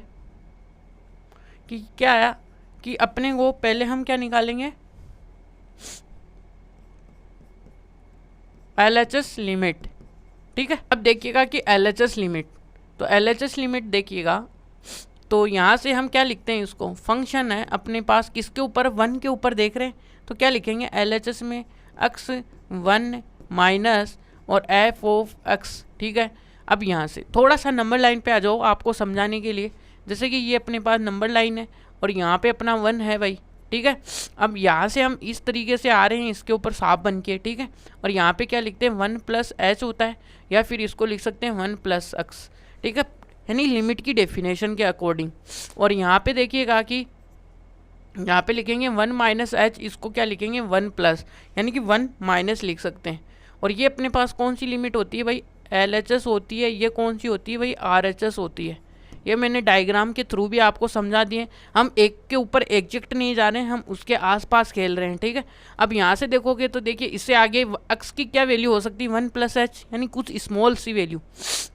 कि क्या है कि अपने को पहले हम क्या निकालेंगे, LHS लिमिट। ठीक है, अब देखिएगा कि LHS लिमिट, तो LHS लिमिट देखिएगा, तो यहाँ से हम क्या लिखते हैं, इसको फंक्शन है अपने पास किसके ऊपर, 1 के ऊपर देख रहे हैं, तो क्या लिखेंगे LHS में x 1 माइनस और f ऑफ x। ठीक है, अब यहाँ से थोड़ा सा नंबर लाइन पे आ जाओ आपको समझाने के लिए। जैसे कि ये अपने पास नंबर लाइन है और यहाँ पे अपना 1 है भाई। ठीक है, अब यहाँ से हम इस तरीके से आ रहे हैं इसके ऊपर साफ बन के। ठीक है, और यहाँ पे क्या लिखते हैं, 1 प्लस h होता है, या फिर इसको लिख सकते हैं 1 प्लस x। ठीक है, यानी लिमिट की डेफिनेशन के अकॉर्डिंग। और यहाँ पे देखिएगा कि यहाँ पे लिखेंगे 1 माइनस h, इसको क्या लिखेंगे 1 प्लस, यानी कि 1 माइनस लिख सकते हैं। और ये अपने पास कौन सी लिमिट होती है भाई, LHS होती है। ये कौन सी होती है भाई, RHS होती है। ये मैंने डायग्राम के थ्रू भी आपको समझा दिए। हम एक के ऊपर एग्जैक्ट नहीं जा रहे हैं, हम उसके आसपास खेल रहे हैं। ठीक है, अब यहाँ से देखोगे तो देखिए इससे आगे x की क्या वैल्यू हो सकती है, 1 प्लस h, यानी कुछ स्मॉल सी वैल्यू।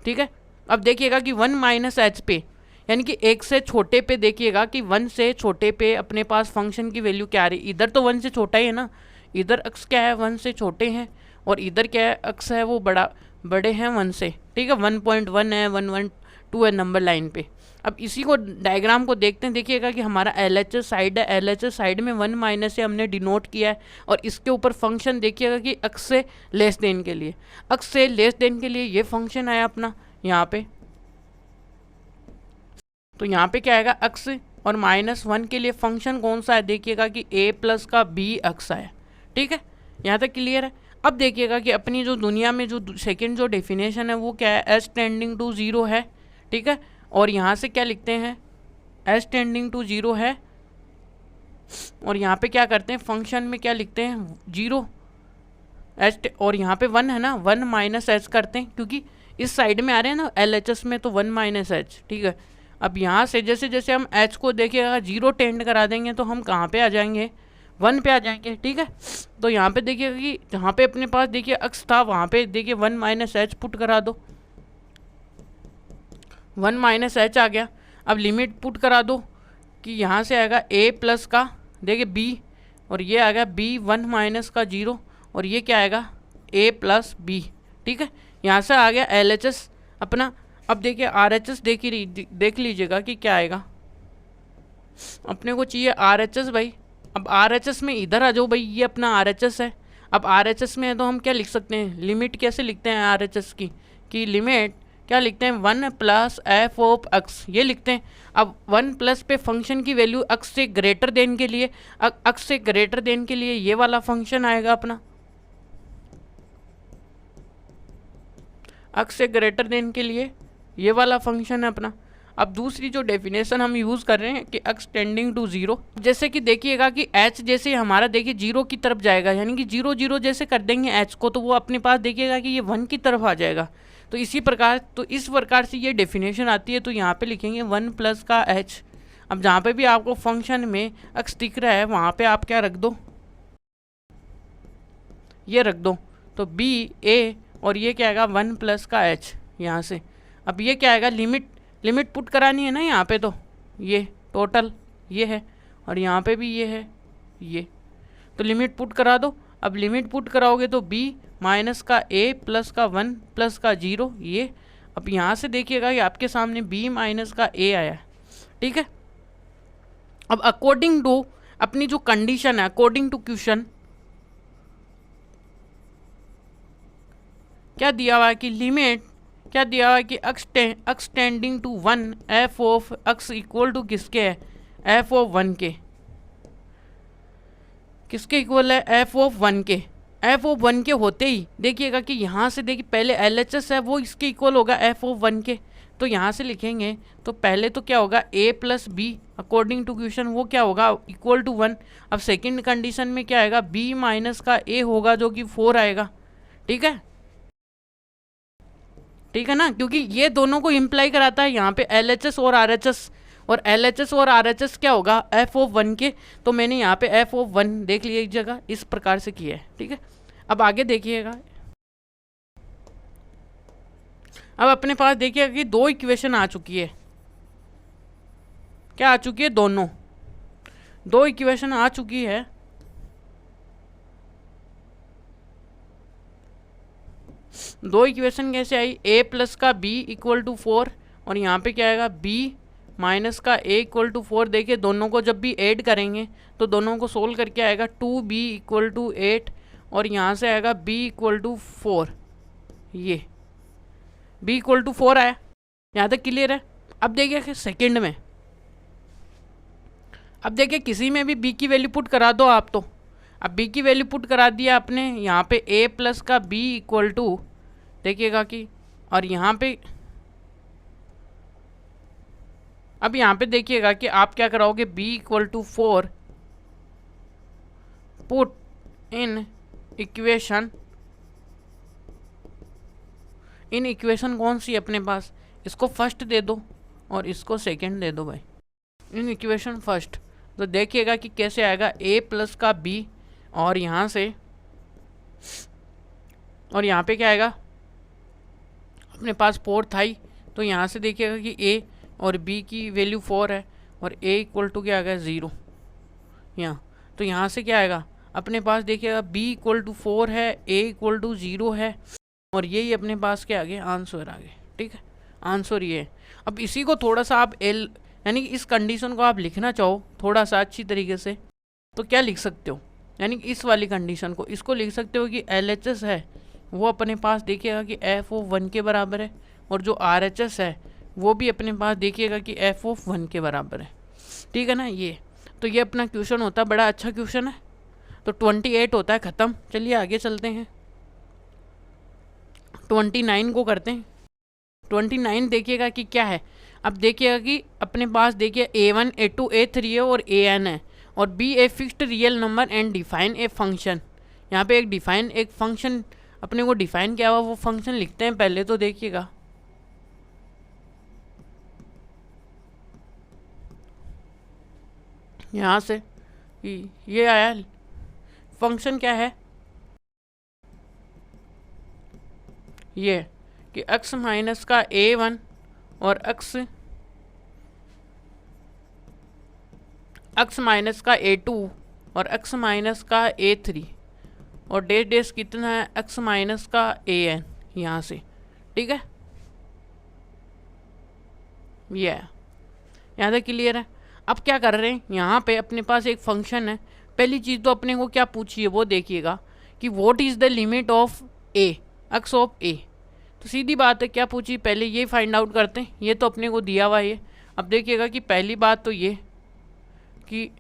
ठीक है, अब देखिएगा कि 1 माइनस h पे, यानी कि 1 से छोटे पे देखिएगा कि 1 से छोटे पे अपने पास फंक्शन की वैल्यू क्या आ रही है। इधर तो 1 से छोटा ही है ना, इधर x क्या है 1 से छोटे हैं, और इधर क्या है x है वो बड़े हैं 1 से। ठीक है, 1.1 है, 112 है नंबर लाइन पे। अब इसी को डायग्राम को देखते हैं, देखिएगा कि हमारा LHS साइड है, LHS साइड में 1 माइनस से हमने डिनोट किया है, और इसके ऊपर फंक्शन देखिएगा कि x से लेस देन के लिए, x से लेस देन के लिए ये फंक्शन आया अपना यहाँ पे। तो यहाँ पे क्या आएगा x और -1 के लिए फंक्शन कौन सा है, देखिएगा कि a प्लस का bx है। ठीक है, यहाँ तक क्लियर है। अब देखिएगा कि अपनी जो दुनिया में जो सेकंड जो डेफिनेशन है वो क्या है, h टेंडिंग टू 0 है। ठीक है, और यहाँ से क्या लिखते हैं, h टेंडिंग टू 0 है, और यहाँ पे क्या करते हैं फंक्शन में क्या लिखते हैं 0, एच और यहाँ पे 1 है ना, 1 माइनस एच करते हैं क्योंकि इस साइड में आ रहे हैं ना LHS में, तो 1 माइनस एच। ठीक है, अब यहाँ से जैसे जैसे हम एच को देखिएगा 0 टेंड करा देंगे तो हम कहाँ पे आ जाएंगे, 1 पे आ जाएंगे। ठीक है, तो यहाँ पे देखिएगा कि जहाँ पे अपने पास देखिए अक्स था वहाँ पे देखिए 1 माइनस एच पुट करा दो, 1 माइनस एच आ गया। अब लिमिट पुट करा दो कि यहाँ से आएगा a प्लस का देखिए b, और ये आएगा b 1 माइनस का 0, और ये क्या आएगा a प्लस b। ठीक है, यहाँ से आ गया LHS अपना। अब देखिए RHS देख लीजिएगा कि क्या आएगा, अपने को चाहिए RHS भाई। अब RHS में इधर आ जाओ भाई, ये अपना RHS है। अब RHS में है तो हम क्या लिख सकते हैं, लिमिट कैसे लिखते हैं RHS की, कि लिमिट क्या लिखते हैं 1 प्लस एफ ऑफ एक्स, ये लिखते हैं। अब 1 प्लस पे फंक्शन की वैल्यू एक्स से ग्रेटर देन के लिए, एक्स से ग्रेटर देन के लिए ये वाला फंक्शन आएगा अपना, एक्स से ग्रेटर देन के लिए ये वाला फंक्शन है अपना। अब दूसरी जो डेफिनेशन हम यूज़ कर रहे हैं कि एक्स टेंडिंग टू 0, जैसे कि देखिएगा कि एच जैसे हमारा देखिए 0 की तरफ जाएगा, यानी कि 0 0 जैसे कर देंगे एच को, तो वो अपने पास देखिएगा कि ये 1 की तरफ आ जाएगा। तो इसी प्रकार, तो इस प्रकार से ये डेफिनेशन आती है। तो यहाँ पे लिखेंगे 1 प्लस का एच। अब जहाँ पे भी आपको फंक्शन में एक्स दिख रहा है वहाँ पे आप क्या रख दो, ये रख दो। तो बी ए और ये क्या आएगा 1 प्लस का एच यहाँ से। अब ये क्या आएगा, लिमिट पुट करानी है ना यहाँ पे, तो ये टोटल ये है और यहाँ पे भी ये है ये, तो लिमिट पुट करा दो। अब लिमिट पुट कराओगे तो b माइनस का a प्लस का 1 प्लस का 0 ये। अब यहाँ से देखिएगा कि आपके सामने b माइनस का a आया। ठीक है, अब अकॉर्डिंग टू अपनी जो कंडीशन है, अकॉर्डिंग टू क्वेश्चन क्या दिया हुआ है कि लिमिट क्या दिया हुआ है कि x tending to 1 f of x equal to किसके है, एफ ऑफ 1 के। किसके इक्वल है, एफ ऑफ 1 के। एफ ऑफ 1 के होते ही देखिएगा कि यहाँ से देखिए पहले LHS है वो इसके इक्वल होगा एफ ऑफ 1 के। तो यहाँ से लिखेंगे तो पहले तो क्या होगा a plus b according to question वो क्या होगा इक्वल टू 1। अब सेकंड कंडीशन में क्या आएगा, b माइनस का a होगा जो कि 4 आएगा। ठीक है, ठीक है ना, क्योंकि ये दोनों को इम्प्लाई कराता है यहाँ पे LHS और RHS, और LHS और RHS क्या होगा एफ ऑफ 1 के। तो मैंने यहाँ पे एफ ऑफ 1 देख लिया एक जगह, इस प्रकार से किया है। ठीक है, अब आगे देखिएगा, अब अपने पास देखिएगा कि 2 इक्वेशन आ चुकी है। क्या आ चुकी है, दोनों 2 इक्वेशन आ चुकी है। दो इक्वेशन कैसे आई, a प्लस का b इक्वल टू 4 और यहाँ पे क्या आएगा b माइनस का a इक्वल टू 4। देखिए दोनों को जब भी ऐड करेंगे तो दोनों को सोल्व करके आएगा 2b इक्वल टू 8 और यहाँ से आएगा b इक्वल टू 4। ये b इक्वल टू 4 आया, यहाँ तक क्लियर है। अब देखिए कि सेकेंड में, अब देखिए किसी में भी b की वैल्यू पुट करा दो आप। तो अब b की वैल्यू पुट करा दिया आपने, यहाँ पे a प्लस का b इक्वल टू देखिएगा कि, और यहाँ पे अब यहाँ पे देखिएगा कि आप क्या कराओगे, b equal to 4 put in equation. इन इक्वेशन कौन सी अपने पास, इसको फर्स्ट दे दो और इसको सेकंड दे दो भाई, इन इक्वेशन फर्स्ट। तो देखिएगा कि कैसे आएगा a प्लस का b और यहाँ से, और यहाँ पे क्या आएगा अपने पास 4 था ही, तो यहाँ से देखिएगा कि a और b की वैल्यू 4 है और a इक्वल टू क्या आ गया 0 यहाँ। तो यहाँ से क्या आएगा अपने पास देखिएगा b इक्वल टू 4 है, a इक्वल टू 0 है और यही अपने पास क्या आ गया आंसर आ गया। ठीक है, आंसर ये है। अब इसी को थोड़ा सा आप एल यानी कि इस कंडीशन को आप लिखना चाहो थोड़ा सा अच्छी तरीके से तो क्या लिख सकते हो, यानी कि इस वाली कंडीशन को इसको लिख सकते हो कि LHS है वो अपने पास देखिएगा कि एफ ऑफ 1 के बराबर है और जो RHS है वो भी अपने पास देखिएगा कि एफ ऑफ 1 के बराबर है। ठीक है ना, ये तो ये अपना क्वेश्चन होता है, बड़ा अच्छा क्वेश्चन है। तो 28 होता है ख़त्म। चलिए आगे चलते हैं, 29 को करते हैं। 29 देखिएगा कि क्या है। अब देखिएगा कि अपने पास देखिए a1 a2 a3 है और an है और b a fixed real number and define a function. यहाँ पे एक फंक्शन अपने को डिफाइन किया हुआ, वो फंक्शन लिखते हैं पहले तो देखिएगा। यहाँ से ये आया फंक्शन क्या है, ये कि x माइनस का a1 और x माइनस का a2 और x माइनस का a3 और डेस डेस कितना है x माइनस का an यहाँ से, ठीक है। ये यहाँ तक क्लियर है। अब क्या कर रहे हैं, यहाँ पे अपने पास एक फंक्शन है। पहली चीज़ तो अपने को क्या पूछी है वो देखिएगा कि what is the limit of a, x of a। तो सीधी बात है, क्या पूछी, पहले ये फाइंड आउट करते हैं। ये तो अपने को दिया हुआ है। अब देखिएगा कि पहली बात तो ये कि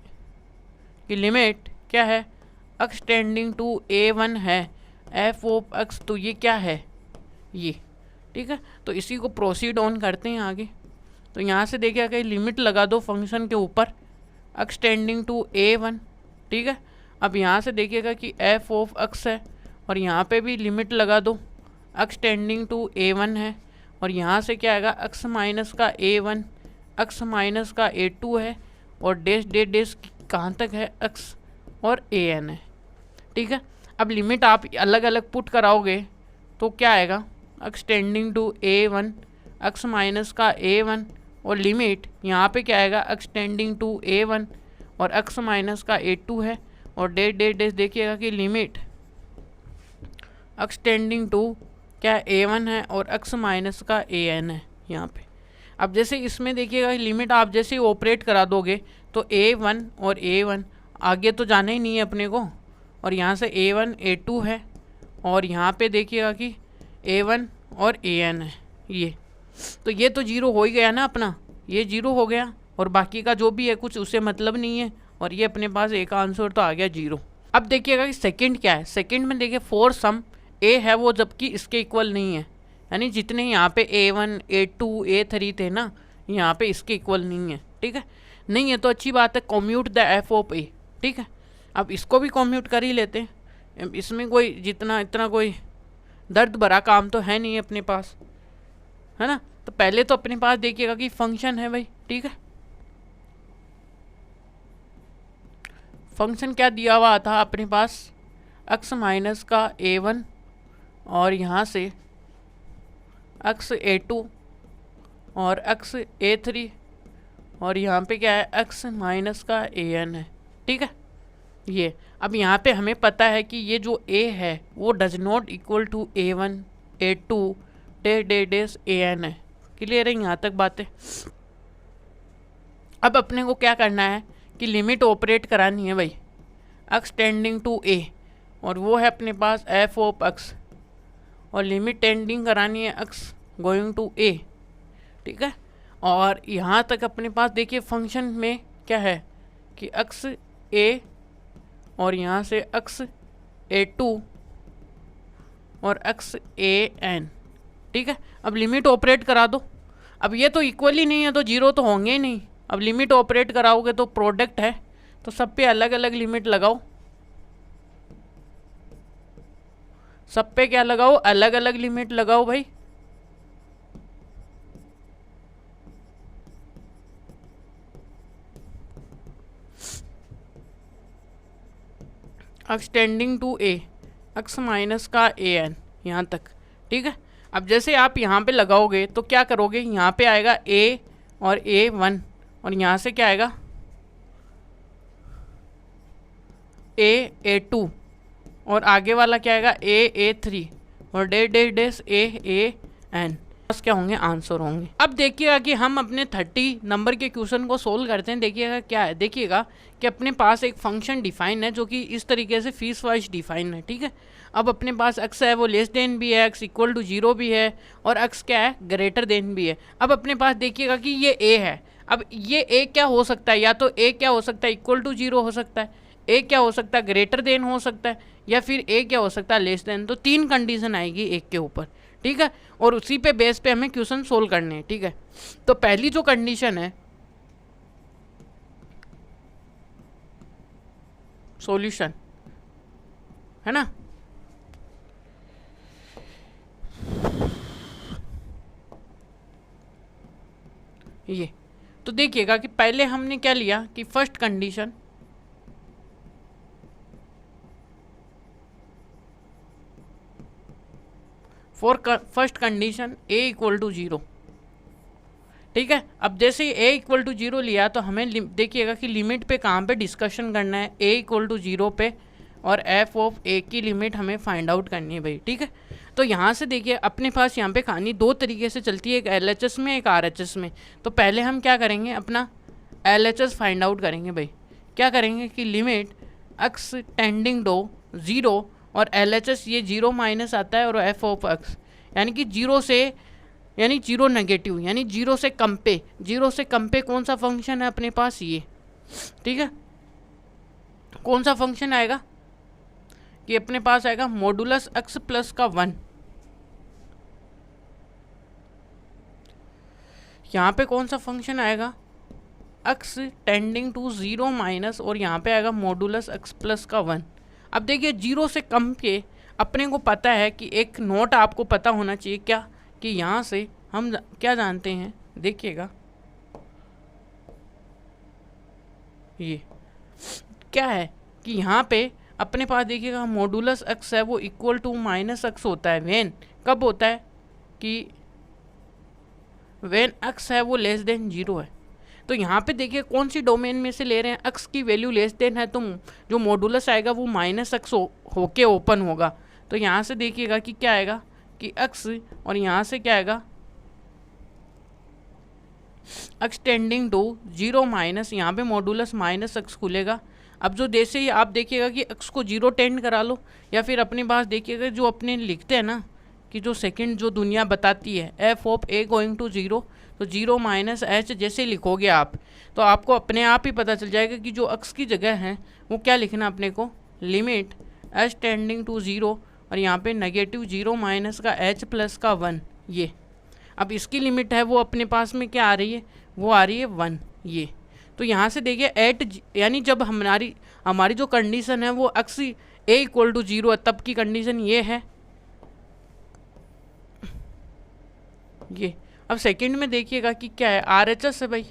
लिमिट क्या है, x टेंडिंग टू a1 है f ऑफ x, तो ये क्या है ये, ठीक है। तो इसी को प्रोसीड ऑन करते हैं आगे। तो यहाँ से देखिएगा कि लिमिट लगा दो फंक्शन के ऊपर x टेंडिंग टू a1, ठीक है। अब यहाँ से देखिएगा कि f ऑफ x है और यहाँ पे भी लिमिट लगा दो, x टेंडिंग टू a1 है और यहाँ से क्या आएगा x माइनस का a1, x माइनस का a2 है और डेस डे डेस कहाँ तक है x और an है, ठीक है। अब लिमिट आप अलग अलग पुट कराओगे तो क्या आएगा, x tending to a1, x minus का a1 और लिमिट यहाँ पे क्या आएगा, x टेंडिंग टू a1 और x माइनस का a2 है और डेस देखिएगा कि लिमिट x टेंडिंग टू क्या a1 है और x माइनस का an है यहाँ पे। अब जैसे इसमें देखिएगा लिमिट आप जैसे ऑपरेट करा दोगे तो a1 और a1 आगे तो जाना ही नहीं है अपने को, और यहाँ से a1 a2 है और यहाँ पे देखिएगा कि a1 और an है ये, तो ये तो जीरो हो ही गया ना अपना, ये जीरो हो गया और बाकी का जो भी है कुछ उससे मतलब नहीं है और ये अपने पास एक आंसर तो आ गया जीरो। अब देखिएगा कि सेकंड क्या है, सेकंड में देखिए फोर सम a है वो जबकि इसके इक्वल नहीं है, यानी जितने यहाँ पे a1 a2 a3 थे ना यहाँ पे इसके इक्वल नहीं है, ठीक है। नहीं है तो अच्छी बात है, commute the f of a, ठीक है। अब इसको भी कॉम्यूट कर ही लेते हैं, इसमें कोई इतना कोई दर्द भरा काम तो है नहीं अपने पास, है ना। तो पहले तो अपने पास देखिएगा कि फंक्शन है भाई, ठीक है। फंक्शन क्या दिया हुआ था अपने पास, x माइनस का a1 और यहाँ से x a2 और x a3 और यहाँ पे क्या है x माइनस का an है, ठीक है। ये अब यहाँ पे हमें पता है कि ये जो a है वो does not equal to a1 a2 dash an है। क्लियर है यहाँ तक बातें। अब अपने को क्या करना है कि लिमिट ऑपरेट करानी है भाई x टेंडिंग टू a और वो है अपने पास f ऑफ x और लिमिट टेंडिंग करानी है x गोइंग टू a, ठीक है। और यहाँ तक अपने पास देखिए फंक्शन में क्या है कि x a और यहाँ से x a2 और x an, ठीक है। अब लिमिट ऑपरेट करा दो, अब ये तो इक्वल ही नहीं है तो जीरो तो होंगे ही नहीं। अब लिमिट ऑपरेट कराओगे तो प्रोडक्ट है तो सब पे अलग अलग लिमिट लगाओ, सब पे क्या लगाओ, अलग अलग लिमिट लगाओ भाई। x tending to a, x minus का an यहाँ तक, ठीक है। अब जैसे आप यहाँ पे लगाओगे तो क्या करोगे, यहाँ पे आएगा a और a1 और यहाँ से क्या आएगा a2 और आगे वाला क्या आएगा a3 और डेस an, बस क्या होंगे, आंसर होंगे। अब देखिएगा कि हम अपने 30 नंबर के क्वेश्चन को सोल्व करते हैं। देखिएगा क्या है, देखिएगा कि अपने पास एक फंक्शन डिफाइन है जो कि इस तरीके से फीस वाइज डिफाइन है, ठीक है। अब अपने पास x है वो लेस देन भी है, x इक्वल टू 0 भी है और x क्या है ग्रेटर देन भी है। अब अपने पास देखिएगा कि ये a है, अब ये a क्या हो सकता है, या तो a क्या हो सकता है इक्वल टू 0 हो सकता है, a क्या हो सकता है ग्रेटर देन हो सकता है, या फिर a क्या हो सकता है लेस देन। तो 3 कंडीशन आएगी एक के ऊपर, ठीक है, और उसी पे बेस पे हमें क्वेश्चन सोल्व करने हैं, ठीक है। तो पहली जो कंडीशन है सॉल्यूशन, है ना। ये तो देखिएगा कि पहले हमने क्या लिया कि first condition, for first condition a equal to 0, ठीक है। अब जैसे ही ए इक्वल टू 0 लिया तो हमें देखिएगा कि लिमिट पे कहाँ पे डिस्कशन करना है, ए इक्वल टू 0 पे, और एफ ऑफ ए की लिमिट हमें फाइंड आउट करनी है भाई, ठीक है। तो यहाँ से देखिए अपने पास यहाँ पे कहानी दो तरीके से चलती है, एक LHS में एक RHS में। तो पहले हम क्या करेंगे, अपना LHS फाइंड आउट करेंगे भाई। क्या करेंगे कि लिमिट x टेंडिंग टू 0, और LHS ये 0 माइनस आता है, और एफ ऑफ x यानी कि 0 से, यानी 0 नेगेटिव, यानी 0 से कम पे, 0 से कम पे कौन सा फंक्शन है अपने पास, ये, ठीक है। कौन सा फंक्शन आएगा कि अपने पास आएगा मॉडुलस x प्लस का 1। यहाँ पे कौन सा फंक्शन आएगा, x टेंडिंग टू 0 माइनस, और यहाँ पे आएगा मॉडुलस x प्लस का 1। अब देखिए 0 से कम के अपने को पता है कि एक नोट आपको पता होना चाहिए, क्या कि यहाँ से हम क्या जानते हैं, देखिएगा ये क्या है कि यहाँ पे अपने पास देखिएगा मॉडुलस x है वो इक्वल टू माइनस x होता है। वेन कब होता है कि वेन x है वो लेस देन 0 है। तो यहाँ पे देखिए कौन सी डोमेन में से ले रहे हैं, x की वैल्यू लेस देन है, तो जो मॉडुलस आएगा वो माइनस x होके ओपन होगा। तो यहाँ से देखिएगा कि क्या आएगा कि x, और यहाँ से क्या आएगा x टेंडिंग टू 0 माइनस, यहाँ पे मॉडुलस माइनस x खुलेगा। अब जो जैसे ही आप देखिएगा कि x को 0 टेंड करा लो, या फिर अपने पास देखिएगा जो अपने लिखते हैं ना कि जो सेकंड जो दुनिया बताती है f of a going to 0, तो 0 माइनस एच जैसे लिखोगे आप, तो आपको अपने आप ही पता चल जाएगा कि जो x की जगह है वो क्या लिखना अपने को, लिमिट एच टेंडिंग टू 0, और यहाँ पे नेगेटिव 0 माइनस का एच प्लस का 1। ये अब इसकी लिमिट है वो अपने पास में क्या आ रही है, वो आ रही है 1। ये तो यहाँ से देखिए एट, यानी जब हमारी जो कंडीशन है वो x ए इक्वल टू 0 है, तब की कंडीशन ये है। ये अब सेकंड में देखिएगा कि क्या है, RHS है भाई,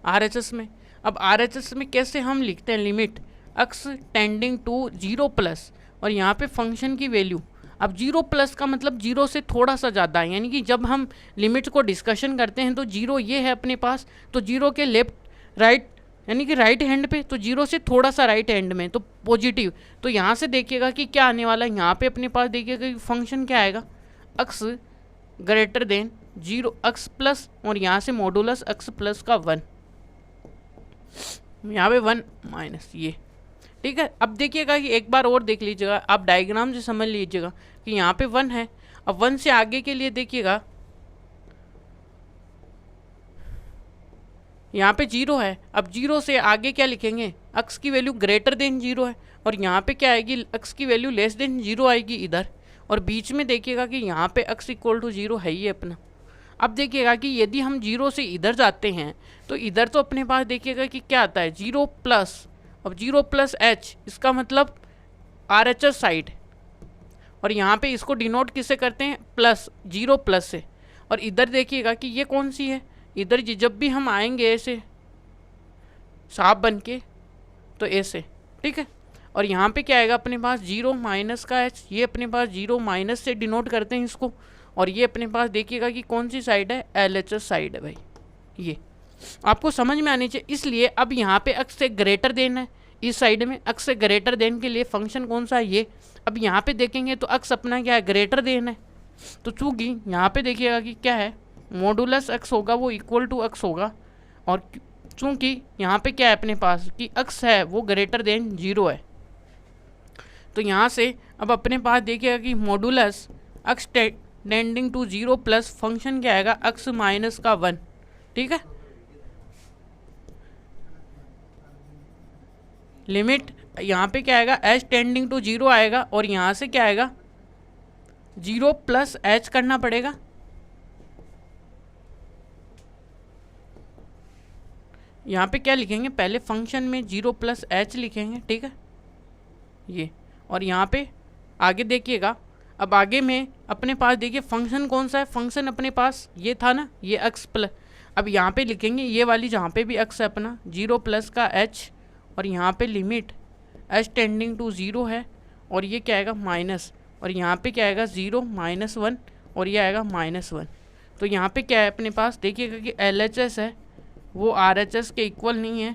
RHS में। अब RHS में कैसे हम लिखते हैं, limit x tending to 0 plus, और यहाँ पे फंक्शन की वैल्यू, अब 0 प्लस का मतलब 0 से थोड़ा सा ज़्यादा है, यानी कि जब हम लिमिट को डिस्कशन करते हैं तो 0 ये है अपने पास, तो 0 के लेफ्ट राइट यानी कि राइट हैंड पे, तो 0 से थोड़ा सा राइट हैंड में, तो पॉजिटिव। तो यहाँ से देखिएगा कि क्या आने वाला है, यहाँ पे अपने पास देखिएगा कि फंक्शन क्या आएगा, x greater then 0 x plus, और यहाँ से मॉडुलस x प्लस का 1, यहाँ पे 1 माइनस ये, ठीक है। अब देखिएगा कि एक बार और देख लीजिएगा, आप डायग्राम से समझ लीजिएगा कि यहाँ पे 1 है। अब 1 से आगे के लिए देखिएगा यहाँ पे 0 है। अब 0 से आगे क्या लिखेंगे, x की वैल्यू ग्रेटर देन 0 है, और यहाँ पे क्या आएगी, x की वैल्यू लेस देन 0 आएगी इधर, और बीच में देखिएगा कि यहाँ पे x इक्वल टू 0 है ही अपना। अब देखिएगा कि यदि हम 0 से इधर जाते हैं तो इधर तो अपने पास देखिएगा कि क्या आता है 0 प्लस, अब 0 प्लस h, इसका मतलब RHS साइड, और यहाँ पे इसको डिनोट किससे करते हैं, प्लस, 0 प्लस से। और इधर देखिएगा कि ये कौन सी है, इधर जब भी हम आएंगे ऐसे सांप बन के तो ऐसे, ठीक है। और यहाँ पे क्या आएगा अपने पास 0 माइनस का h, ये अपने पास 0 माइनस से डिनोट करते हैं इसको, और ये अपने पास देखिएगा कि कौन सी साइड है, LHS साइड है भाई। ये आपको समझ में आनी चाहिए। इसलिए अब यहाँ पे x से ग्रेटर देन है, इस साइड में x से ग्रेटर देन के लिए फंक्शन कौन सा है, ये। अब यहाँ पे देखेंगे तो x अपना क्या है, ग्रेटर देन है, तो चूँकि यहाँ पे देखिएगा कि क्या है, मॉडुलस x होगा वो इक्वल टू x होगा, और चूँकि यहाँ पे क्या है अपने पास कि x है वो ग्रेटर देन 0 है, तो यहाँ से अब अपने पास देखिएगा कि modulus x tending to 0 plus function क्या आएगा, x माइनस का 1, ठीक है। लिमिट यहाँ पे क्या आएगा, h टेंडिंग टू 0 आएगा, और यहाँ से क्या आएगा 0 प्लस h करना पड़ेगा, यहाँ पे क्या लिखेंगे, पहले फंक्शन में 0 प्लस h लिखेंगे, ठीक है ये, और यहाँ पे आगे देखिएगा, अब आगे में अपने पास देखिए फंक्शन कौन सा है, फंक्शन अपने पास ये था ना, ये एक्स प्लस, अब यहाँ पे लिखेंगे ये वाली जहाँ पे भी एक्स है अपना 0 प्लस का एच, और यहाँ पे लिमिट एच टेंडिंग टू 0 है, और ये क्या आएगा माइनस, और यहाँ पे क्या आएगा 0 -1, और ये आएगा -1। तो यहाँ पे क्या है अपने पास देखिएगा कि LHS है वो RHS के इक्वल नहीं है,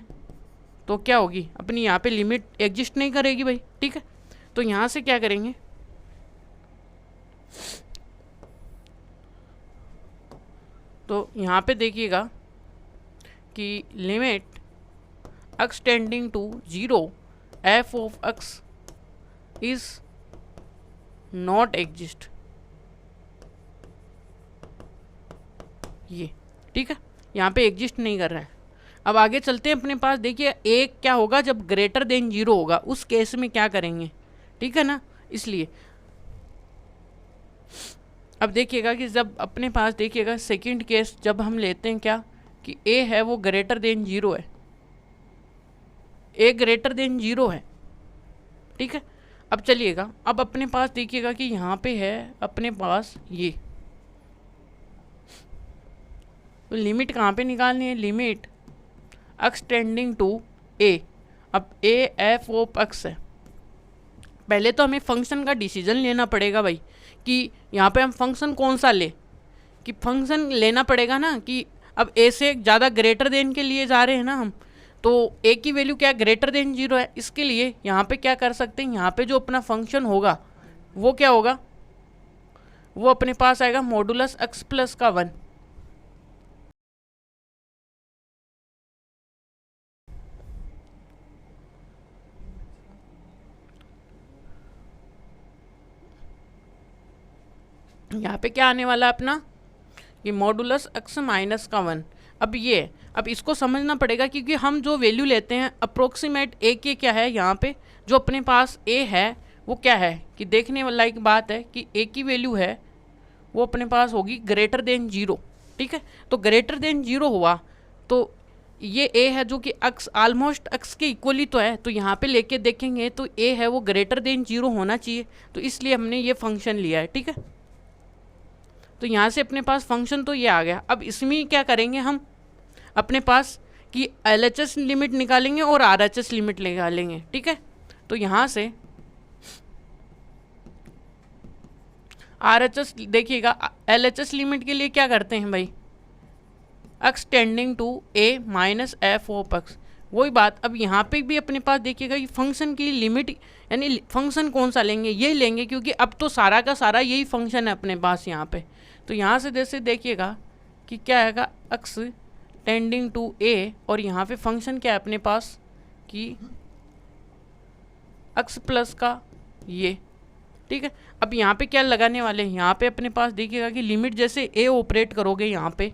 तो क्या होगी अपनी यहाँ पे लिमिट एग्जिस्ट नहीं करेगी भाई, ठीक है। तो यहाँ से क्या करेंगे, तो यहाँ पे देखिएगा कि limit x tending to 0 f of x is not exist, ये ठीक है, यहाँ पे एग्जिस्ट नहीं कर रहा है। अब आगे चलते हैं अपने पास, देखिए एक क्या होगा जब ग्रेटर देन 0 होगा, उस केस में क्या करेंगे, ठीक है ना। इसलिए अब देखिएगा कि जब अपने पास देखिएगा सेकंड केस जब हम लेते हैं क्या कि a है वो ग्रेटर देन 0 है, a ग्रेटर देन 0 है, ठीक है। अब चलिएगा, अब अपने पास देखिएगा कि यहाँ पे है अपने पास ये, तो लिमिट कहाँ पे निकालनी है, limit x tending to a, अब a f ऑफ x है। पहले तो हमें फंक्शन का डिसीजन लेना पड़ेगा भाई कि यहाँ पे हम फंक्शन कौन सा ले, कि फंक्शन लेना पड़ेगा ना कि अब a से ज़्यादा ग्रेटर देन के लिए जा रहे हैं ना हम, तो a की वैल्यू क्या है ग्रेटर देन 0 है, इसके लिए यहाँ पे क्या कर सकते हैं, यहाँ पे जो अपना फंक्शन होगा वो क्या होगा, वो अपने पास आएगा मॉडुलस x प्लस का 1। यहाँ पे क्या आने वाला है अपना कि मॉडुलस x माइनस का 1। अब इसको समझना पड़ेगा क्योंकि हम जो वैल्यू लेते हैं अप्रोक्सीमेट a के क्या है, यहाँ पे जो अपने पास a है वो क्या है कि देखने वाला एक बात है कि a की वैल्यू है वो अपने पास होगी ग्रेटर देन 0, ठीक है। तो ग्रेटर देन 0 हुआ तो ये a है जो कि x ऑलमोस्ट x के इक्वली तो है, तो यहाँ पे लेके देखेंगे तो a है वो ग्रेटर देन 0 होना चाहिए, तो इसलिए हमने ये फंक्शन लिया है, ठीक है। तो यहाँ से अपने पास फंक्शन तो ये आ गया। अब इसमें क्या करेंगे हम अपने पास कि LHS लिमिट निकालेंगे और RHS लिमिट निकालेंगे, ठीक है। तो यहाँ से RHS देखिएगा, LHS लिमिट के लिए क्या करते हैं भाई, x tending to a minus f of x, वही बात। अब यहाँ पे भी अपने पास देखिएगा कि फंक्शन की लिमिट यानी फंक्शन कौन सा लेंगे, ये लेंगे क्योंकि अब तो सारा का सारा यही फंक्शन है अपने पास यहाँ पे। तो यहाँ से जैसे देखिएगा कि क्या आएगा x टेंडिंग टू a, और यहाँ पे फंक्शन क्या है अपने पास कि x प्लस का ये, ठीक है। अब यहाँ पे क्या लगाने वाले हैं, यहाँ पे अपने पास देखिएगा कि लिमिट जैसे a ऑपरेट करोगे, यहाँ पे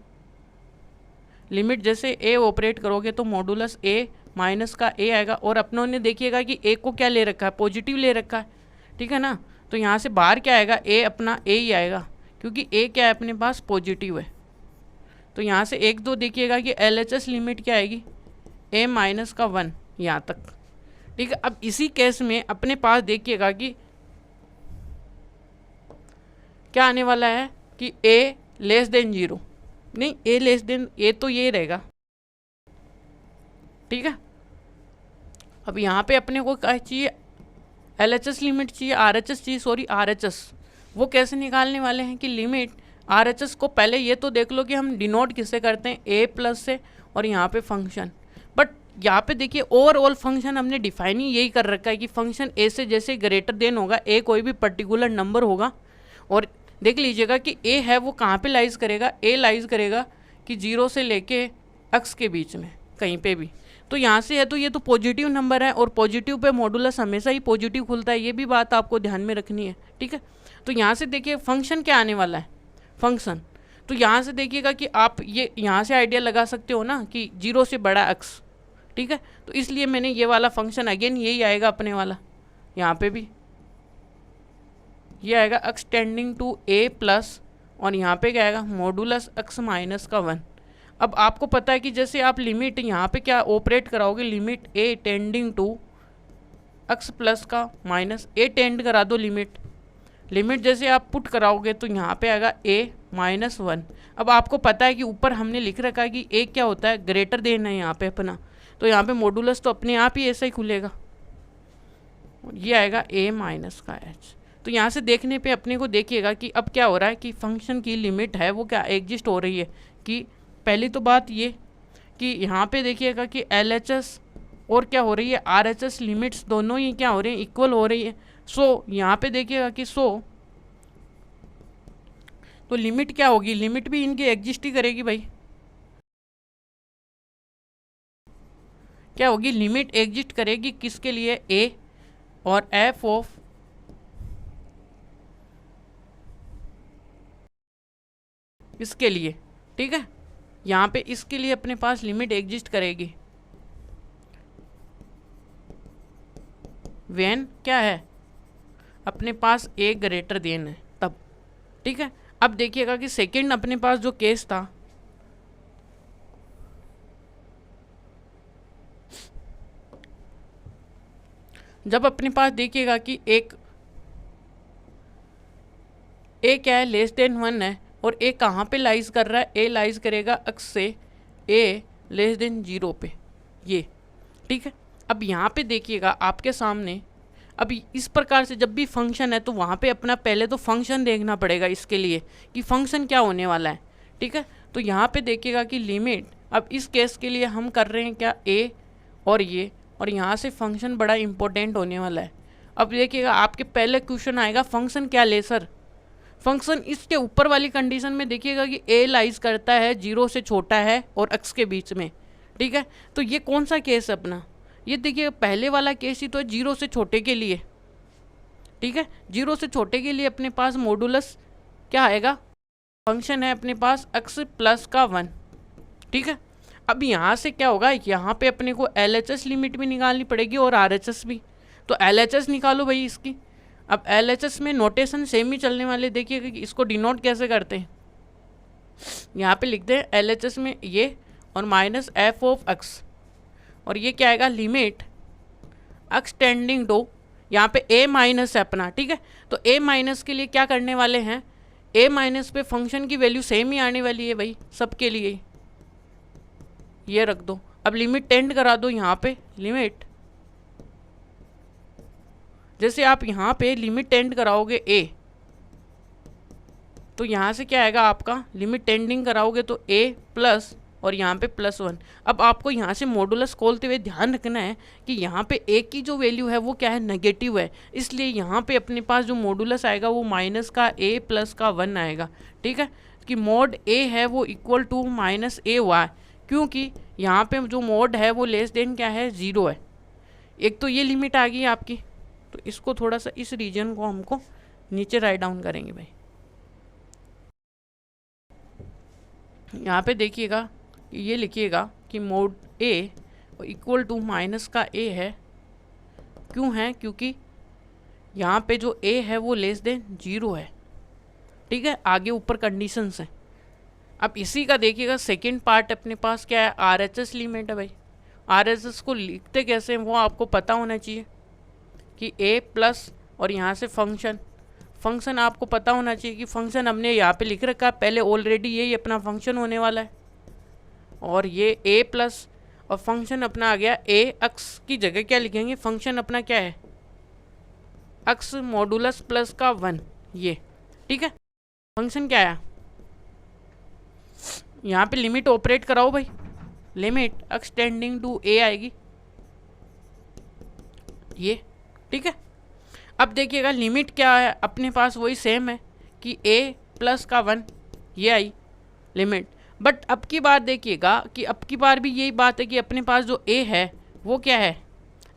लिमिट जैसे a ऑपरेट करोगे तो मॉडुलस a माइनस का a आएगा, और अपनों ने देखिएगा कि a को क्या ले रखा है, पॉजिटिव ले रखा है, ठीक है ना। तो यहाँ से बाहर क्या आएगा, a अपना a ही आएगा क्योंकि a क्या है अपने पास पॉजिटिव है। तो यहाँ से 1 2 देखिएगा कि LHS लिमिट क्या आएगी a माइनस का 1 यहाँ तक, ठीक है। अब इसी केस में अपने पास देखिएगा कि क्या आने वाला है कि a लेस देन 0, नहीं a लेस देन a तो ये रहेगा, ठीक है। अब यहाँ पे अपने को क्या चाहिए, LHS लिमिट चाहिए, RHS चाहिए, सॉरी RHS। वो कैसे निकालने वाले हैं कि लिमिट RHS को पहले ये तो देख लो कि हम डिनोट किससे करते हैं, a प्लस से, और यहाँ पे फंक्शन। बट यहाँ पे देखिए ओवरऑल फंक्शन हमने डिफाइन ही यही कर रखा है कि फंक्शन a से जैसे ग्रेटर देन होगा, a कोई भी पर्टिकुलर नंबर होगा, और देख लीजिएगा कि a है वो कहाँ पे लाइज करेगा, a लाइज करेगा कि 0 से लेके x के बीच में कहीं पे भी। तो यहाँ से है तो ये तो पॉजिटिव नंबर है, और पॉजिटिव पे मॉडुलस हमेशा ही पॉजिटिव खुलता है, ये भी बात आपको ध्यान में रखनी है, ठीक है। तो यहाँ से देखिए फंक्शन क्या आने वाला है, फंक्शन। तो यहाँ से देखिएगा कि आप ये यहाँ से आइडिया लगा सकते हो ना कि 0 से बड़ा x, ठीक है। तो इसलिए मैंने ये वाला फंक्शन अगेन यही आएगा अपने वाला, यहाँ पे भी ये आएगा x tending to a plus, और यहाँ पे क्या आएगा मॉडुलस x माइनस का 1। अब आपको पता है कि जैसे आप लिमिट यहाँ पे क्या ऑपरेट कराओगे, limit a tending to x plus का माइनस a टेंड करा दो लिमिट। लिमिट जैसे आप पुट कराओगे तो यहाँ पे आएगा a माइनस 1। अब आपको पता है कि ऊपर हमने लिख रखा है कि a क्या होता है, ग्रेटर देन है यहाँ पे अपना, तो यहाँ पे मॉडुलस तो अपने आप ही ऐसा ही खुलेगा, ये आएगा a माइनस का h। तो यहाँ से देखने पे अपने को देखिएगा कि अब क्या हो रहा है कि फंक्शन की लिमिट है वो क्या एग्जिस्ट हो रही है। कि पहली तो बात ये कि यहाँ पे देखिएगा कि LHS और क्या हो रही है RHS लिमिट्स दोनों ही क्या हो रही है, इक्वल हो रही है। सो यहाँ पे देखिएगा कि तो लिमिट क्या होगी, लिमिट भी इनकी एग्जिस्ट ही करेगी भाई। क्या होगी, लिमिट एग्जिस्ट करेगी किसके लिए, a और f ऑफ इसके लिए, ठीक है। यहाँ पे इसके लिए अपने पास लिमिट एग्जिस्ट करेगी व्हेन क्या है, अपने पास a ग्रेटर देन है तब, ठीक है। अब देखिएगा कि सेकंड अपने पास जो केस था, जब अपने पास देखिएगा कि एक a क्या है, लेस देन 1 है, और a कहाँ पे लाइज कर रहा है, a लाइज करेगा x से a लेस देन 0 पे, ये ठीक है। अब यहाँ पे देखिएगा आपके सामने, अभी इस प्रकार से जब भी फंक्शन है तो वहाँ पे अपना पहले तो फंक्शन देखना पड़ेगा इसके लिए कि फंक्शन क्या होने वाला है, ठीक है। तो यहाँ पे देखिएगा कि लिमिट, अब इस केस के लिए हम कर रहे हैं क्या, a और ये, और यहाँ से फंक्शन बड़ा इंपॉर्टेंट होने वाला है। अब देखिएगा आपके पहले क्वेश्चन आएगा फंक्शन क्या ले सर, फंक्शन इसके ऊपर वाली कंडीशन में देखिएगा कि a लाइज करता है 0 से छोटा है और x के बीच में, ठीक है। तो ये कौन सा केस है अपना, ये देखिए पहले वाला केस ही तो है 0 से छोटे के लिए, ठीक है। 0 से छोटे के लिए अपने पास मॉडुलस क्या आएगा, फंक्शन है अपने पास x प्लस का 1, ठीक है। अब यहाँ से क्या होगा, यहाँ पे अपने को LHS लिमिट भी निकालनी पड़ेगी और RHS भी, तो LHS निकालो भाई इसकी। अब LHS में नोटेशन सेम ही चलने वाले, देखिएगा कि इसको डिनोट कैसे करते हैं, यहाँ पे लिखते हैं LHS में ये और माइनस f ऑफ x, और ये क्या आएगा, लिमिट x टेंडिंग टू, यहाँ पे a माइनस है अपना, ठीक है। तो a माइनस के लिए क्या करने वाले हैं, a माइनस पे फंक्शन की वैल्यू सेम ही आने वाली है भाई सबके लिए, ये रख दो। अब लिमिट टेंड करा दो यहाँ पे, लिमिट जैसे आप यहाँ पे लिमिट टेंड कराओगे a, तो यहाँ से क्या आएगा आपका, लिमिट टेंडिंग कराओगे तो a प्लस और यहाँ पे +1। अब आपको यहाँ से मॉडुलस खोलते हुए ध्यान रखना है कि यहाँ पे a की जो वैल्यू है वो क्या है, नेगेटिव है, इसलिए यहाँ पे अपने पास जो मॉडुलस आएगा वो माइनस का a प्लस का 1 आएगा, ठीक है। कि मोड a है वो equal to minus a y, क्योंकि यहाँ पे जो मोड है वो लेस देन क्या है, 0 है। एक तो ये लिमिट आ गई आपकी, तो इसको थोड़ा सा इस रीजन को हमको नीचे राइट डाउन करेंगे भाई। यहाँ पे देखिएगा ये लिखिएगा कि mod a equal to minus का a है, क्यों है, क्योंकि यहाँ पे जो a है वो लेस देन 0 है, ठीक है। आगे ऊपर कंडीशंस हैं। अब इसी का देखिएगा सेकंड पार्ट अपने पास क्या है, RHS लिमिट है भाई। RHS को लिखते कैसे हैं वो आपको पता होना चाहिए कि a प्लस और यहाँ से फंक्शन आपको पता होना चाहिए कि फंक्शन हमने यहाँ पे लिख रखा है पहले ऑलरेडी, यही अपना फंक्शन होने वाला है, और ये a प्लस और फंक्शन अपना आ गया a, x की जगह क्या लिखेंगे, फंक्शन अपना क्या है, x मॉडुलस प्लस का 1, ये ठीक है। फंक्शन क्या है, यहाँ पे लिमिट ऑपरेट कराओ भाई, limit x tending to a आएगी, ये ठीक है। अब देखिएगा लिमिट क्या है अपने पास, वही सेम है कि a प्लस का 1, ये आई लिमिट। बट अब की बार देखिएगा कि अब की बार भी यही बात है कि अपने पास जो a है वो क्या है,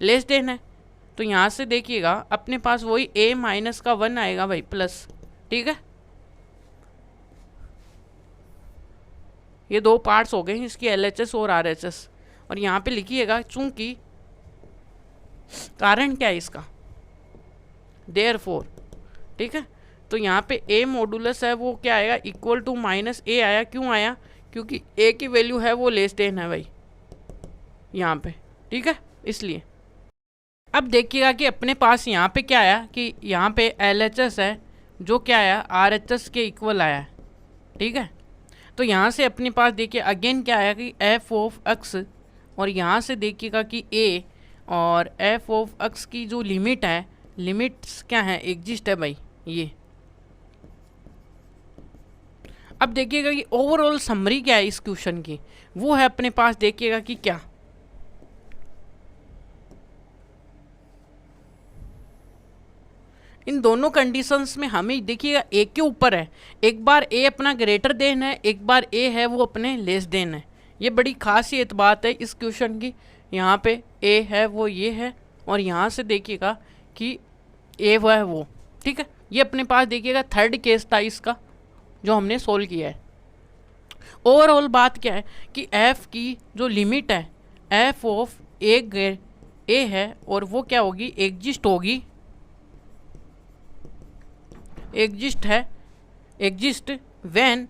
लेस देन है, तो यहाँ से देखिएगा अपने पास वही a माइनस का 1 आएगा भाई प्लस, ठीक है। ये दो पार्ट्स हो गए इसकी, LHS और RHS। और यहाँ पे लिखिएगा चूंकि कारण क्या है इसका, देयरफॉर, ठीक है। तो यहाँ पे a मॉडुलस है वो क्या आएगा, इक्वल टू माइनस a आया, क्यों आया, क्योंकि a की वैल्यू है वो लेस देन है भाई यहाँ पे, ठीक है, इसलिए अब देखिएगा कि अपने पास यहाँ पे क्या आया कि यहाँ पे LHS है जो क्या आया RHS के इक्वल आया है, ठीक है। तो यहाँ से अपने पास देखिए अगेन क्या आया कि एफ ऑफ एक्स, और यहाँ से देखिएगा कि ए और एफ ऑफ एक्स की जो लिमिट है, लिमिट्स क्या है, एग्जिस्ट है भाई ये। अब देखिएगा कि ओवरऑल समरी क्या है इस क्वेश्चन की, वो है अपने पास देखिएगा कि क्या, इन दोनों कंडीशंस में हमें देखिएगा ए के ऊपर है, एक बार ए अपना ग्रेटर देन है, एक बार ए है वो अपने लेस देन है। ये बड़ी खासियत बात है इस क्वेश्चन की। यहाँ पे ए है वो ये है, और यहाँ से देखिएगा कि ए वो है वो, ठीक है। ये अपने पास देखिएगा थर्ड केस था इसका जो हमने सोल्व किया है। ओवरऑल बात क्या है कि एफ की जो लिमिट है एफ ऑफ ए है, और वो क्या होगी, एग्जिस्ट होगी, एग्जिस्ट है, एग्जिस्ट व्हेन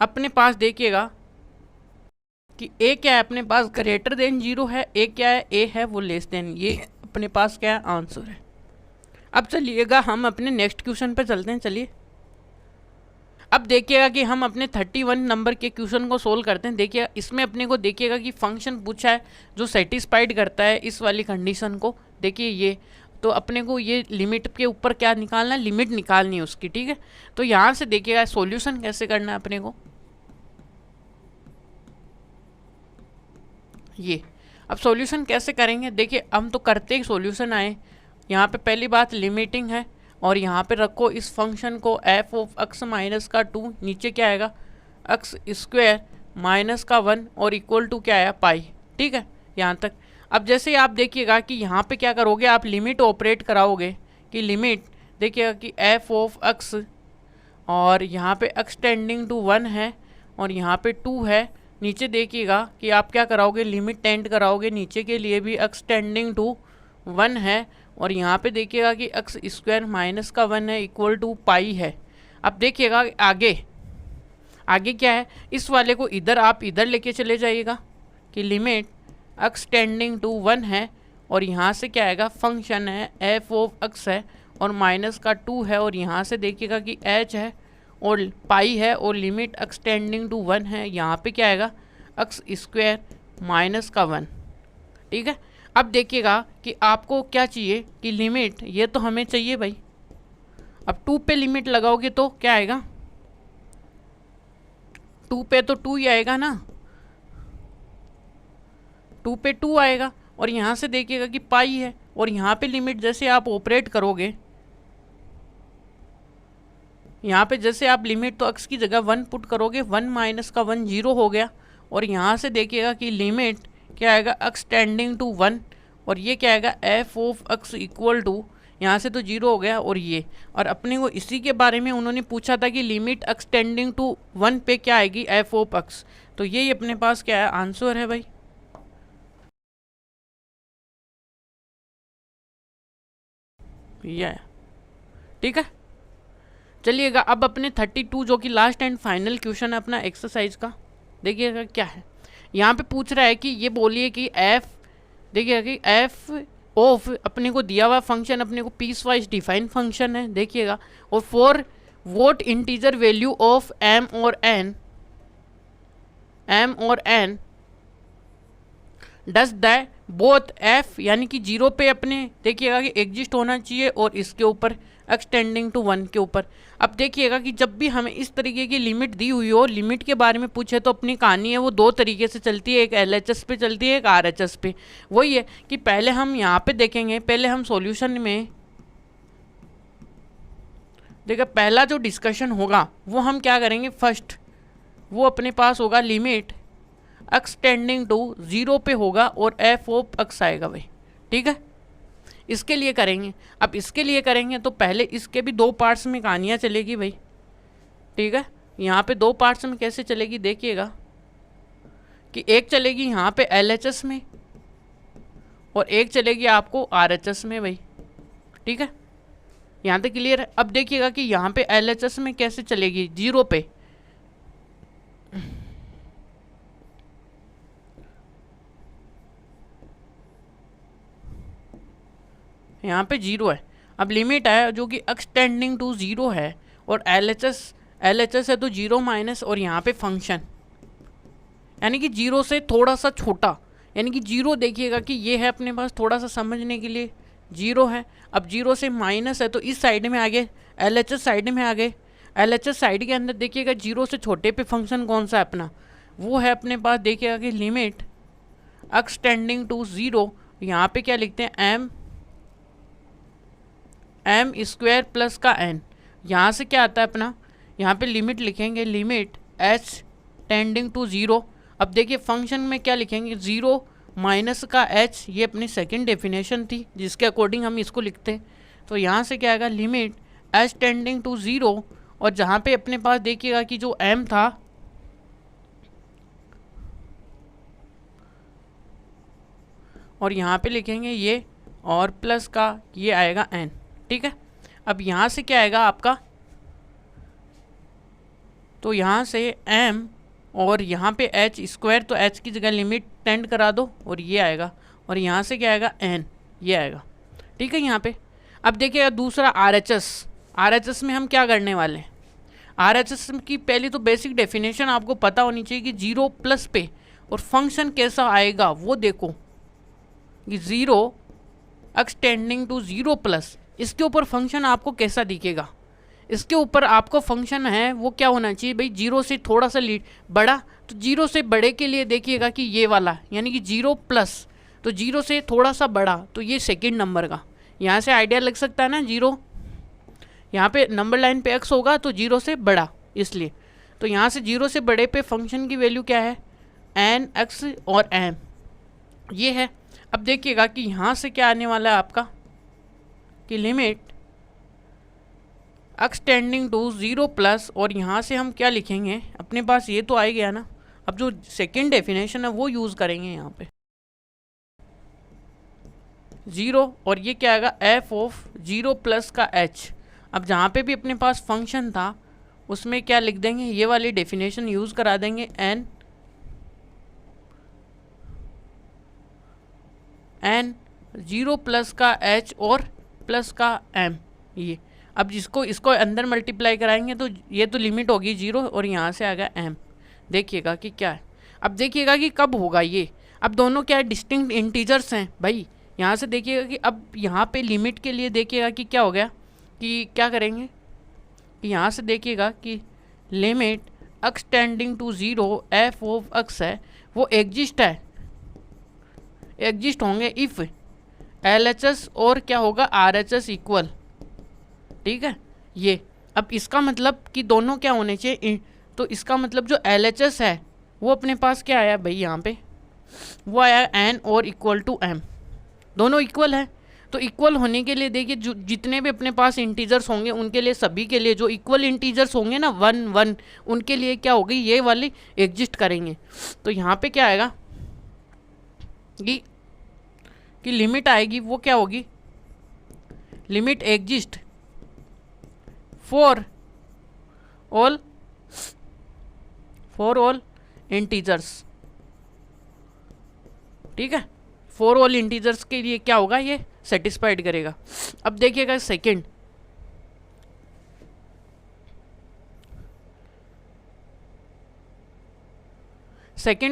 अपने पास देखिएगा कि ए क्या है अपने पास ग्रेटर देन 0 है, ए क्या है, ए है वो लेस देन, ये अपने पास क्या है आंसर है। अब चलिएगा हम अपने नेक्स्ट क्वेश्चन पे चलते हैं। चलिए अब देखिएगा कि हम अपने 31 नंबर के क्वेश्चन को सोल्व करते हैं। देखिए इसमें अपने को देखिएगा कि फंक्शन पूछा है जो सेटिस्फाइड करता है इस वाली कंडीशन को। देखिए ये तो अपने को ये लिमिट के ऊपर क्या निकालना है, लिमिट निकालनी है उसकी, ठीक है। तो यहाँ से देखिएगा सॉल्यूशन कैसे करना है अपने को, ये अब सॉल्यूशन कैसे करेंगे, देखिए हम तो करते ही सॉल्यूशन आए। यहाँ पे पहली बात लिमिटिंग है, और यहाँ पे रखो इस फंक्शन को एफ ऑफ एक्स माइनस का 2, नीचे क्या आएगा एक्स स्क्वायर माइनस का 1 और इक्वल टू क्या आया पाई, ठीक है यहाँ तक। अब जैसे आप देखिएगा कि यहाँ पे क्या करोगे, आप लिमिट ऑपरेट कराओगे कि लिमिट देखिएगा कि एफ ऑफ एक्स, और यहाँ पे एक्स टेंडिंग टू 1 है और यहाँ पे 2 है, नीचे देखिएगा कि आप क्या कराओगे, लिमिट टेंड कराओगे, नीचे के लिए भी एक्स टेंडिंग टू 1 है, और यहाँ पे देखिएगा कि एक्स स्क्वायर माइनस का 1 है इक्वल टू पाई है। अब देखिएगा आगे आगे क्या है, इस वाले को इधर आप इधर लेके चले जाइएगा कि लिमिट एक्स टेंडिंग टू 1 है, और यहाँ से क्या आएगा फंक्शन है एफ ऑफ एक्स है और माइनस का 2 है, और यहाँ से देखिएगा कि एच है और पाई है, और लिमिट एक्स टेंडिंग टू 1 है, यहाँ पे क्या आएगा एक्स स्क्वायर माइनस का 1, ठीक है। अब देखिएगा कि आपको क्या चाहिए कि लिमिट, ये तो हमें चाहिए भाई। अब 2 पे लिमिट लगाओगे तो क्या आएगा, 2 पे तो 2 ही आएगा ना, 2 पे 2 आएगा, और यहाँ से देखिएगा कि पाई है, और यहाँ पे लिमिट जैसे आप ऑपरेट करोगे, यहाँ पे जैसे आप लिमिट तो एक्स की जगह 1 पुट करोगे, 1 माइनस का 1 0 हो गया, और यहाँ से देखिएगा कि लिमिट क्या आएगा एक्स टेंडिंग टू 1, और ये क्या आएगा F of x equal to, यहाँ से तो 0 हो गया, और ये, और अपने को इसी के बारे में उन्होंने पूछा था कि लिमिट एक्स टेंडिंग टू 1 पे क्या आएगी एफ ऑफ एक्स, तो ये अपने पास क्या है आंसर है भाई। ये ठीक है। चलिएगा अब अपने 32 जो कि लास्ट एंड फाइनल क्वेश्चन है अपना एक्सरसाइज का, देखिएगा क्या है। यहाँ पे पूछ रहा है कि ये बोलिए कि एफ, देखिएगा कि एफ ऑफ अपने को दिया हुआ फंक्शन अपने को पीस वाइज डिफाइन फंक्शन है, देखिएगा, और for what integer value of M और N does the both F, यानी कि 0 पे अपने देखिएगा कि एग्जिस्ट होना चाहिए, और इसके ऊपर एक्सटेंडिंग टू 1 के ऊपर। अब देखिएगा कि जब भी हमें इस तरीके की लिमिट दी हुई हो, लिमिट के बारे में पूछे, तो अपनी कहानी है वो 2 तरीके से चलती है, एक LHS पे चलती है, एक RHS पे। वही है कि पहले हम यहाँ पे देखेंगे, पहले हम सॉल्यूशन में देखिए पहला जो डिस्कशन होगा वो हम क्या करेंगे, फर्स्ट वो अपने पास होगा लिमिट एक्स टेंडिंग टू 0 पे होगा, और एफ ऑफ एक्स आएगा भाई, ठीक है। इसके लिए करेंगे, अब इसके लिए करेंगे तो पहले इसके भी 2 पार्ट्स में कहानियाँ चलेगी भाई, ठीक है। यहाँ पे 2 पार्ट्स में कैसे चलेगी, देखिएगा कि एक चलेगी यहाँ पे LHS में, और एक चलेगी आपको RHS में भाई, ठीक है। यहाँ तक क्लियर है। अब देखिएगा कि यहाँ पे LHS में कैसे चलेगी, 0 पे, यहाँ पे 0 है। अब लिमिट है जो कि x टेंडिंग टू 0 है और LHS है तो 0 माइनस और यहाँ पे फंक्शन यानी कि 0 से थोड़ा सा छोटा, यानी कि 0 देखिएगा कि ये है अपने पास, थोड़ा सा समझने के लिए 0 है। अब 0 से माइनस है तो इस साइड में आ गए, LHS साइड में आ गए। LHS साइड के अंदर देखिएगा 0 से छोटे पे फंक्शन कौन सा है अपना, वो है अपने पास देखिएगा कि लिमिट x टेंडिंग टू 0, यहाँ पे क्या लिखते हैं m स्क्वायर प्लस का n। यहाँ से क्या आता है अपना, यहाँ पे लिमिट लिखेंगे लिमिट h टेंडिंग टू 0। अब देखिए फंक्शन में क्या लिखेंगे 0 माइनस का h, ये अपनी सेकंड डेफिनेशन थी जिसके अकॉर्डिंग हम इसको लिखते हैं। तो यहाँ से क्या आएगा लिमिट h टेंडिंग टू 0 और जहाँ पे अपने पास देखिएगा कि जो m था और यहाँ पे लिखेंगे ये और प्लस का ये आएगा n, ठीक है। अब यहाँ से क्या आएगा आपका, तो यहाँ से m और यहाँ पे h स्क्वायर, तो h की जगह लिमिट टेंड करा दो और ये आएगा और यहाँ से क्या आएगा n, ये आएगा, ठीक है। यहाँ पे अब देखिएगा दूसरा RHS में हम क्या करने वाले हैं। RHS की पहली तो बेसिक डेफिनेशन आपको पता होनी चाहिए कि 0 प्लस पे और फंक्शन कैसा आएगा वो देखो कि 0 x टेंडिंग टू 0 प्लस, इसके ऊपर फंक्शन आपको कैसा दिखेगा। इसके ऊपर आपको फंक्शन है वो क्या होना चाहिए भाई, 0 से थोड़ा सा बड़ा, तो 0 से बड़े के लिए देखिएगा कि ये वाला यानी कि 0 प्लस, तो 0 से थोड़ा सा बड़ा तो ये सेकंड नंबर का, यहाँ से आइडिया लग सकता है ना। 0 यहाँ पे नंबर लाइन पे x होगा तो 0 से बड़ा, इसलिए तो यहाँ से 0 से बड़े पे फंक्शन की वैल्यू क्या है n x और m, ये है। अब देखिएगा कि यहाँ से क्या आने वाला है आपका कि limit x tending to 0 plus और यहाँ से हम क्या लिखेंगे, अपने पास ये तो आ ही गया ना। अब जो सेकेंड डेफिनेशन है वो यूज़ करेंगे यहाँ पे 0 और ये क्या आएगा f ऑफ 0 प्लस का h। अब जहाँ पे भी अपने पास फंक्शन था उसमें क्या लिख देंगे, ये वाली डेफिनेशन यूज़ करा देंगे n 0 प्लस का h और प्लस का m, ये। अब जिसको इसको अंदर मल्टीप्लाई कराएंगे तो ये तो लिमिट होगी 0 और यहाँ से आ गया m। देखिएगा कि क्या है, अब देखिएगा कि कब होगा ये। अब दोनों क्या है डिस्टिंक्ट इंटीजर्स हैं भाई। यहाँ से देखिएगा कि अब यहाँ पे लिमिट के लिए देखिएगा कि क्या हो गया, कि क्या करेंगे कि यहाँ से देखिएगा कि limit x tending to 0 f of x है वो एग्जिस्ट है, एग्जिस्ट होंगे इफ़ LHS और क्या होगा RHS इक्वल, ठीक है। ये अब इसका मतलब कि दोनों क्या होने चाहिए, तो इसका मतलब जो LHS है वो अपने पास क्या आया भाई, यहाँ पे वो आया n और इक्वल टू m, दोनों इक्वल है। तो इक्वल होने के लिए देखिए जो जितने भी अपने पास इंटीजर्स होंगे उनके लिए, सभी के लिए जो इक्वल इंटीजर्स होंगे ना 1 1, उनके लिए क्या होगी ये वाली एग्जिस्ट करेंगे। तो यहाँ पे क्या आएगा कि लिमिट आएगी वो क्या होगी, limit exist for all integers, ठीक है। फॉर ऑल इंटीजर्स के लिए क्या होगा, ये सेटिस्फाइड करेगा। अब देखिएगा सेकंड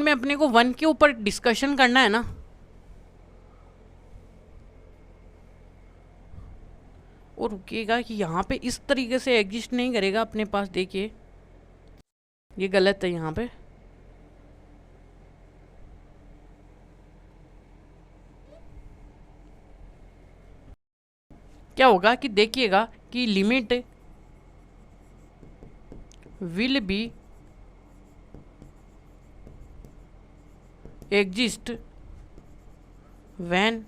में अपने को 1 के ऊपर डिस्कशन करना है ना, और रुकिएगा कि यहाँ पे इस तरीके से एग्जिस्ट नहीं करेगा अपने पास। देखिए ये गलत है, यहाँ पे क्या होगा कि देखिएगा कि limit will be exist when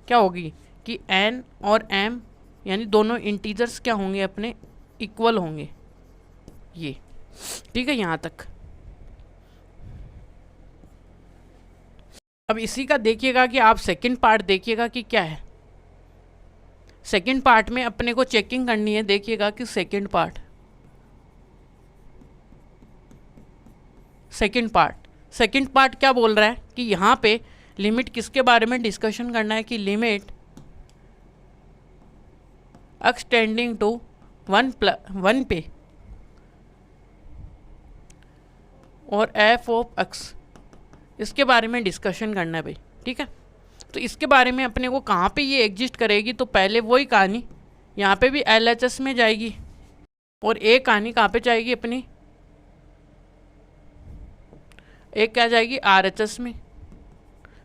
क्या होगी कि n और m यानी दोनों इंटीजर्स क्या होंगे अपने इक्वल होंगे, ये ठीक है यहाँ तक। अब इसी का देखिएगा कि आप सेकंड पार्ट देखिएगा कि क्या है। सेकंड पार्ट में अपने को चेकिंग करनी है, देखिएगा कि सेकंड पार्ट क्या बोल रहा है कि यहाँ पे लिमिट किसके बारे में डिस्कशन करना है कि लिमिट x टेंडिंग टू 1 पे और f ऑफ x, इसके बारे में डिस्कशन करना है भाई, ठीक है। तो इसके बारे में अपने को कहाँ पे ये एग्जिस्ट करेगी, तो पहले वही कहानी यहाँ पे भी LHS में जाएगी और एक कहानी कहाँ पे जाएगी अपनी, एक क्या जाएगी RHS में,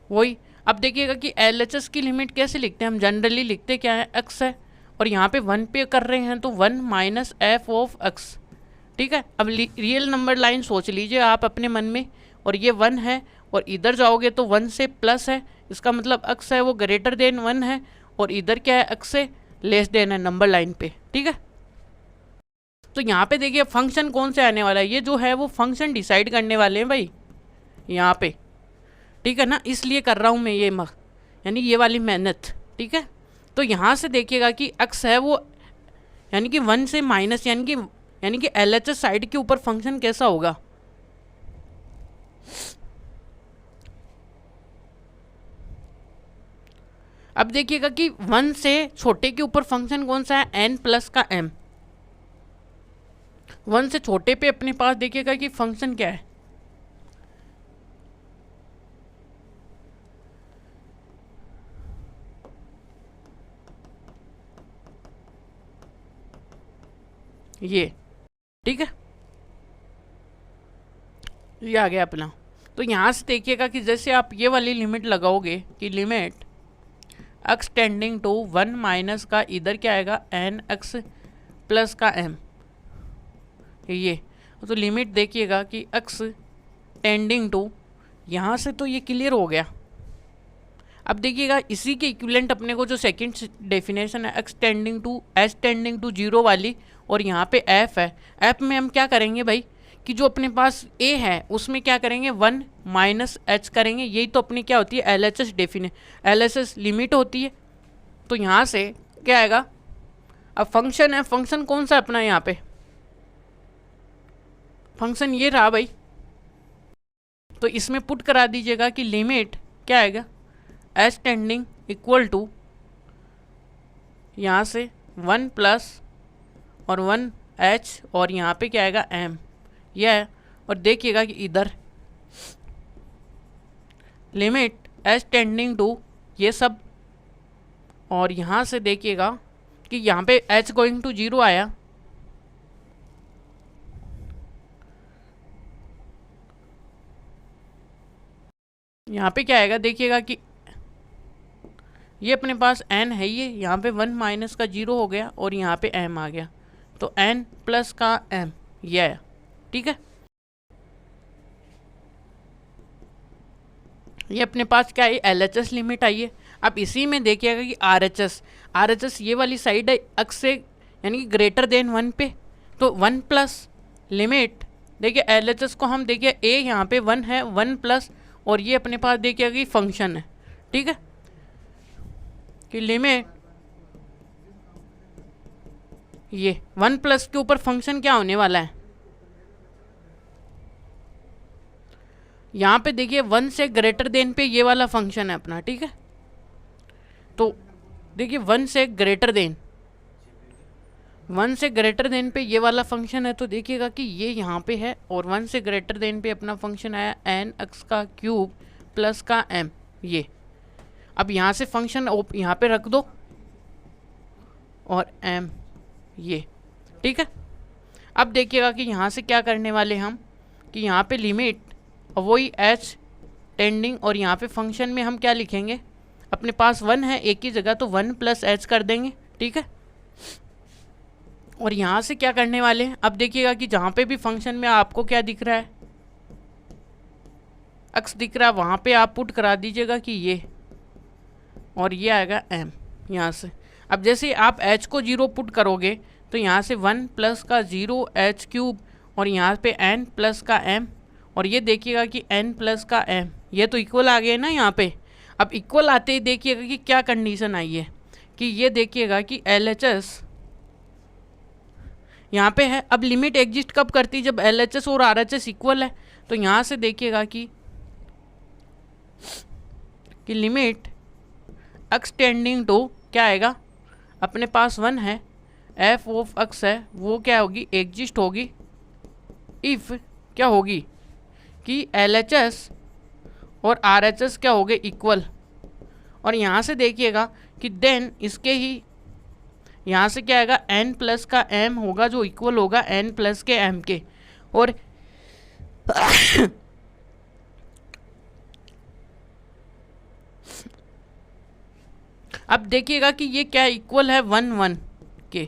वही। अब देखिएगा कि LHS की लिमिट कैसे लिखते हैं हम, जनरली लिखते क्या है, x है और यहाँ पे 1 पे कर रहे हैं तो 1 माइनस f ऑफ x, ठीक है। अब रियल नंबर लाइन सोच लीजिए आप अपने मन में, और ये 1 है और इधर जाओगे तो 1 से प्लस है, इसका मतलब x है वो ग्रेटर देन 1 है, और इधर क्या है, x से लेस देन है नंबर लाइन पे, ठीक है। तो यहाँ पे देखिए फंक्शन कौन से आने वाला है, ये जो है वो फंक्शन डिसाइड करने वाले हैं भाई यहाँ पे, ठीक है ना, इसलिए कर रहा हूँ मैं ये यानी ये वाली मेहनत, ठीक है। तो यहाँ से देखिएगा कि x है वो यानी कि 1 से माइनस, यानी कि LHS साइड के ऊपर फंक्शन कैसा होगा, अब देखिएगा कि 1 से छोटे के ऊपर फंक्शन कौन सा है, n प्लस का m। 1 से छोटे पे अपने पास देखिएगा कि फंक्शन क्या है, ये, ठीक है, ये आ गया अपना। तो यहाँ से देखिएगा कि जैसे आप ये वाली लिमिट लगाओगे कि limit x tending to 1 minus का इधर क्या आएगा, n x प्लस का m, ये। तो लिमिट देखिएगा कि x टेंडिंग टू, यहाँ से तो ये क्लियर हो गया। अब देखिएगा इसी के इक्विवेलेंट अपने को जो सेकंड डेफिनेशन है x tending to h tending to 0 वाली, और यहाँ पे f है, f में हम क्या करेंगे भाई कि जो अपने पास a है उसमें क्या करेंगे 1 माइनस h करेंगे, यही तो अपनी क्या होती है LHS LHS लिमिट होती है। तो यहाँ से क्या आएगा, अब फंक्शन है, फंक्शन कौन सा अपना यहाँ पे, फंक्शन ये रहा भाई। तो इसमें पुट करा दीजिएगा कि लिमिट क्या आएगा, h टेंडिंग इक्वल टू यहाँ से 1 प्लस और 1 h, और यहाँ पे क्या आएगा m, यह है। और देखिएगा कि इधर लिमिट h टेंडिंग टू ये सब, और यहाँ से देखिएगा कि यहाँ पे h गोइंग टू 0 आया, यहाँ पे क्या आएगा, देखिएगा कि ये अपने पास n है, ये यहाँ पे 1 माइनस का 0 हो गया और यहाँ पे m आ गया, तो n प्लस का m ये आया, ठीक है। ये अपने पास क्या है, LHS लिमिट आई है। अब इसी में देखिएगा कि RHS ये वाली साइड है x से यानी कि ग्रेटर देन 1 पे, तो 1 प्लस लिमिट, देखिए LHS को हम देखिए a यहाँ पे 1 है, 1 प्लस, और ये अपने पास देखिएगा कि फंक्शन है, ठीक है, कि लिमिट ये 1 प्लस के ऊपर फंक्शन क्या होने वाला है, यहाँ पे देखिए 1 से ग्रेटर देन पे ये वाला फंक्शन है अपना, ठीक है। तो देखिए 1 से ग्रेटर देन पे ये वाला फंक्शन है, तो देखिएगा कि ये यहाँ पे है, और 1 से ग्रेटर देन पे अपना फंक्शन आया n x का क्यूब प्लस का m, ये। अब यहाँ से फंक्शन यहाँ पे रख दो और m, ये, ठीक है। अब देखिएगा कि यहाँ से क्या करने वाले हम कि यहाँ पे लिमिट वही h टेंडिंग, और यहाँ पे फंक्शन में हम क्या लिखेंगे, अपने पास 1 है एक ही जगह, तो 1 प्लस h कर देंगे, ठीक है। और यहाँ से क्या करने वाले हैं, अब देखिएगा कि जहाँ पे भी फंक्शन में आपको क्या दिख रहा है, x दिख रहा है, वहाँ पे आप पुट करा दीजिएगा कि ये, और ये आएगा m यहाँ से। अब जैसे आप h को 0 पुट करोगे तो यहाँ से 1 प्लस का 0 h क्यूब, और यहाँ पे n प्लस का m, और ये देखिएगा कि n प्लस का m, ये तो इक्वल आ गए ना यहाँ पे। अब इक्वल आते ही देखिएगा कि क्या कंडीशन आई है कि ये देखिएगा कि LHS यहाँ पे है। अब लिमिट एग्जिस्ट कब करती है, जब LHS और RHS इक्वल है। तो यहाँ से देखिएगा कि लिमिट x टेंडिंग टू क्या आएगा, अपने पास 1 है, एफ ऑफ एक्स है, वो क्या होगी, एग्जिस्ट होगी इफ़ क्या होगी कि LHS और RHS क्या हो गए, इक्वल। और यहाँ से देखिएगा कि देन इसके ही यहाँ से क्या आएगा, n प्लस का m होगा जो इक्वल होगा n प्लस के m के। और अब देखिएगा कि ये क्या इक्वल है 1 1 के,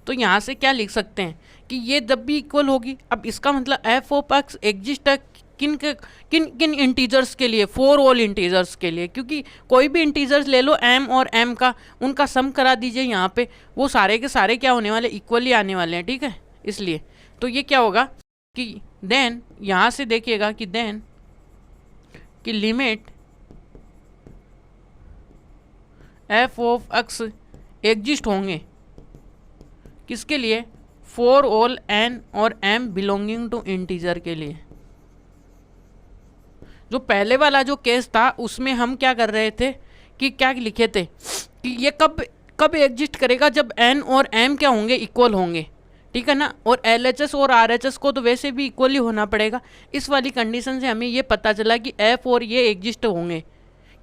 तो यहाँ से क्या लिख सकते हैं कि ये जब भी इक्वल होगी, अब इसका मतलब एफ ऑफ एक्स एग्जिस्ट है किन किन इंटीजर्स के लिए, 4 ऑल इंटीजर्स के लिए, क्योंकि कोई भी इंटीजर्स ले लो m और m का, उनका सम करा दीजिए यहाँ पे, वो सारे के सारे क्या होने वाले, इक्वली आने वाले हैं, ठीक है। इसलिए तो ये क्या होगा कि देन यहाँ से देखिएगा कि देन कि limit F of x exist होंगे किसके लिए, 4 ऑल n और m बिलोंगिंग टू इंटीजर के लिए। जो पहले वाला जो केस था उसमें हम क्या कर रहे थे कि क्या लिखे थे कि ये कब एग्जिस्ट करेगा, जब n और m क्या होंगे, इक्वल होंगे, ठीक है ना। और LHS और RHS को तो वैसे भी इक्वली होना पड़ेगा। इस वाली कंडीशन से हमें ये पता चला कि f और ये एग्जिस्ट होंगे,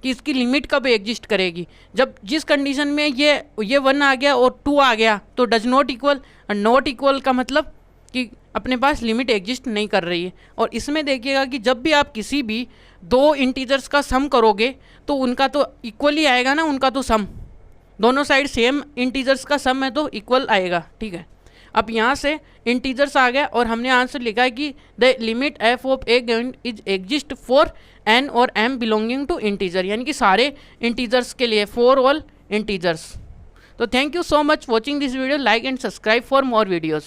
कि इसकी लिमिट कब एग्जिस्ट करेगी, जब जिस कंडीशन में ये 1 आ गया और 2 आ गया तो does not equal. Not equal का मतलब कि अपने पास लिमिट एग्जिस्ट नहीं कर रही है। और इसमें देखिएगा कि जब भी आप किसी भी 2 इंटीजर्स का सम करोगे तो उनका तो इक्वली आएगा ना, उनका तो सम, दोनों साइड सेम इंटीजर्स का सम है तो इक्वल आएगा, ठीक है। अब यहाँ से इंटीजर्स आ गया और हमने आंसर लिखा है कि the limit F of A is exist for n और m बिलोंगिंग टू इंटीजर, यानी कि सारे इंटीजर्स के लिए, 4 ऑल इंटीजर्स। तो thank you so much watching this video, like and subscribe for more videos.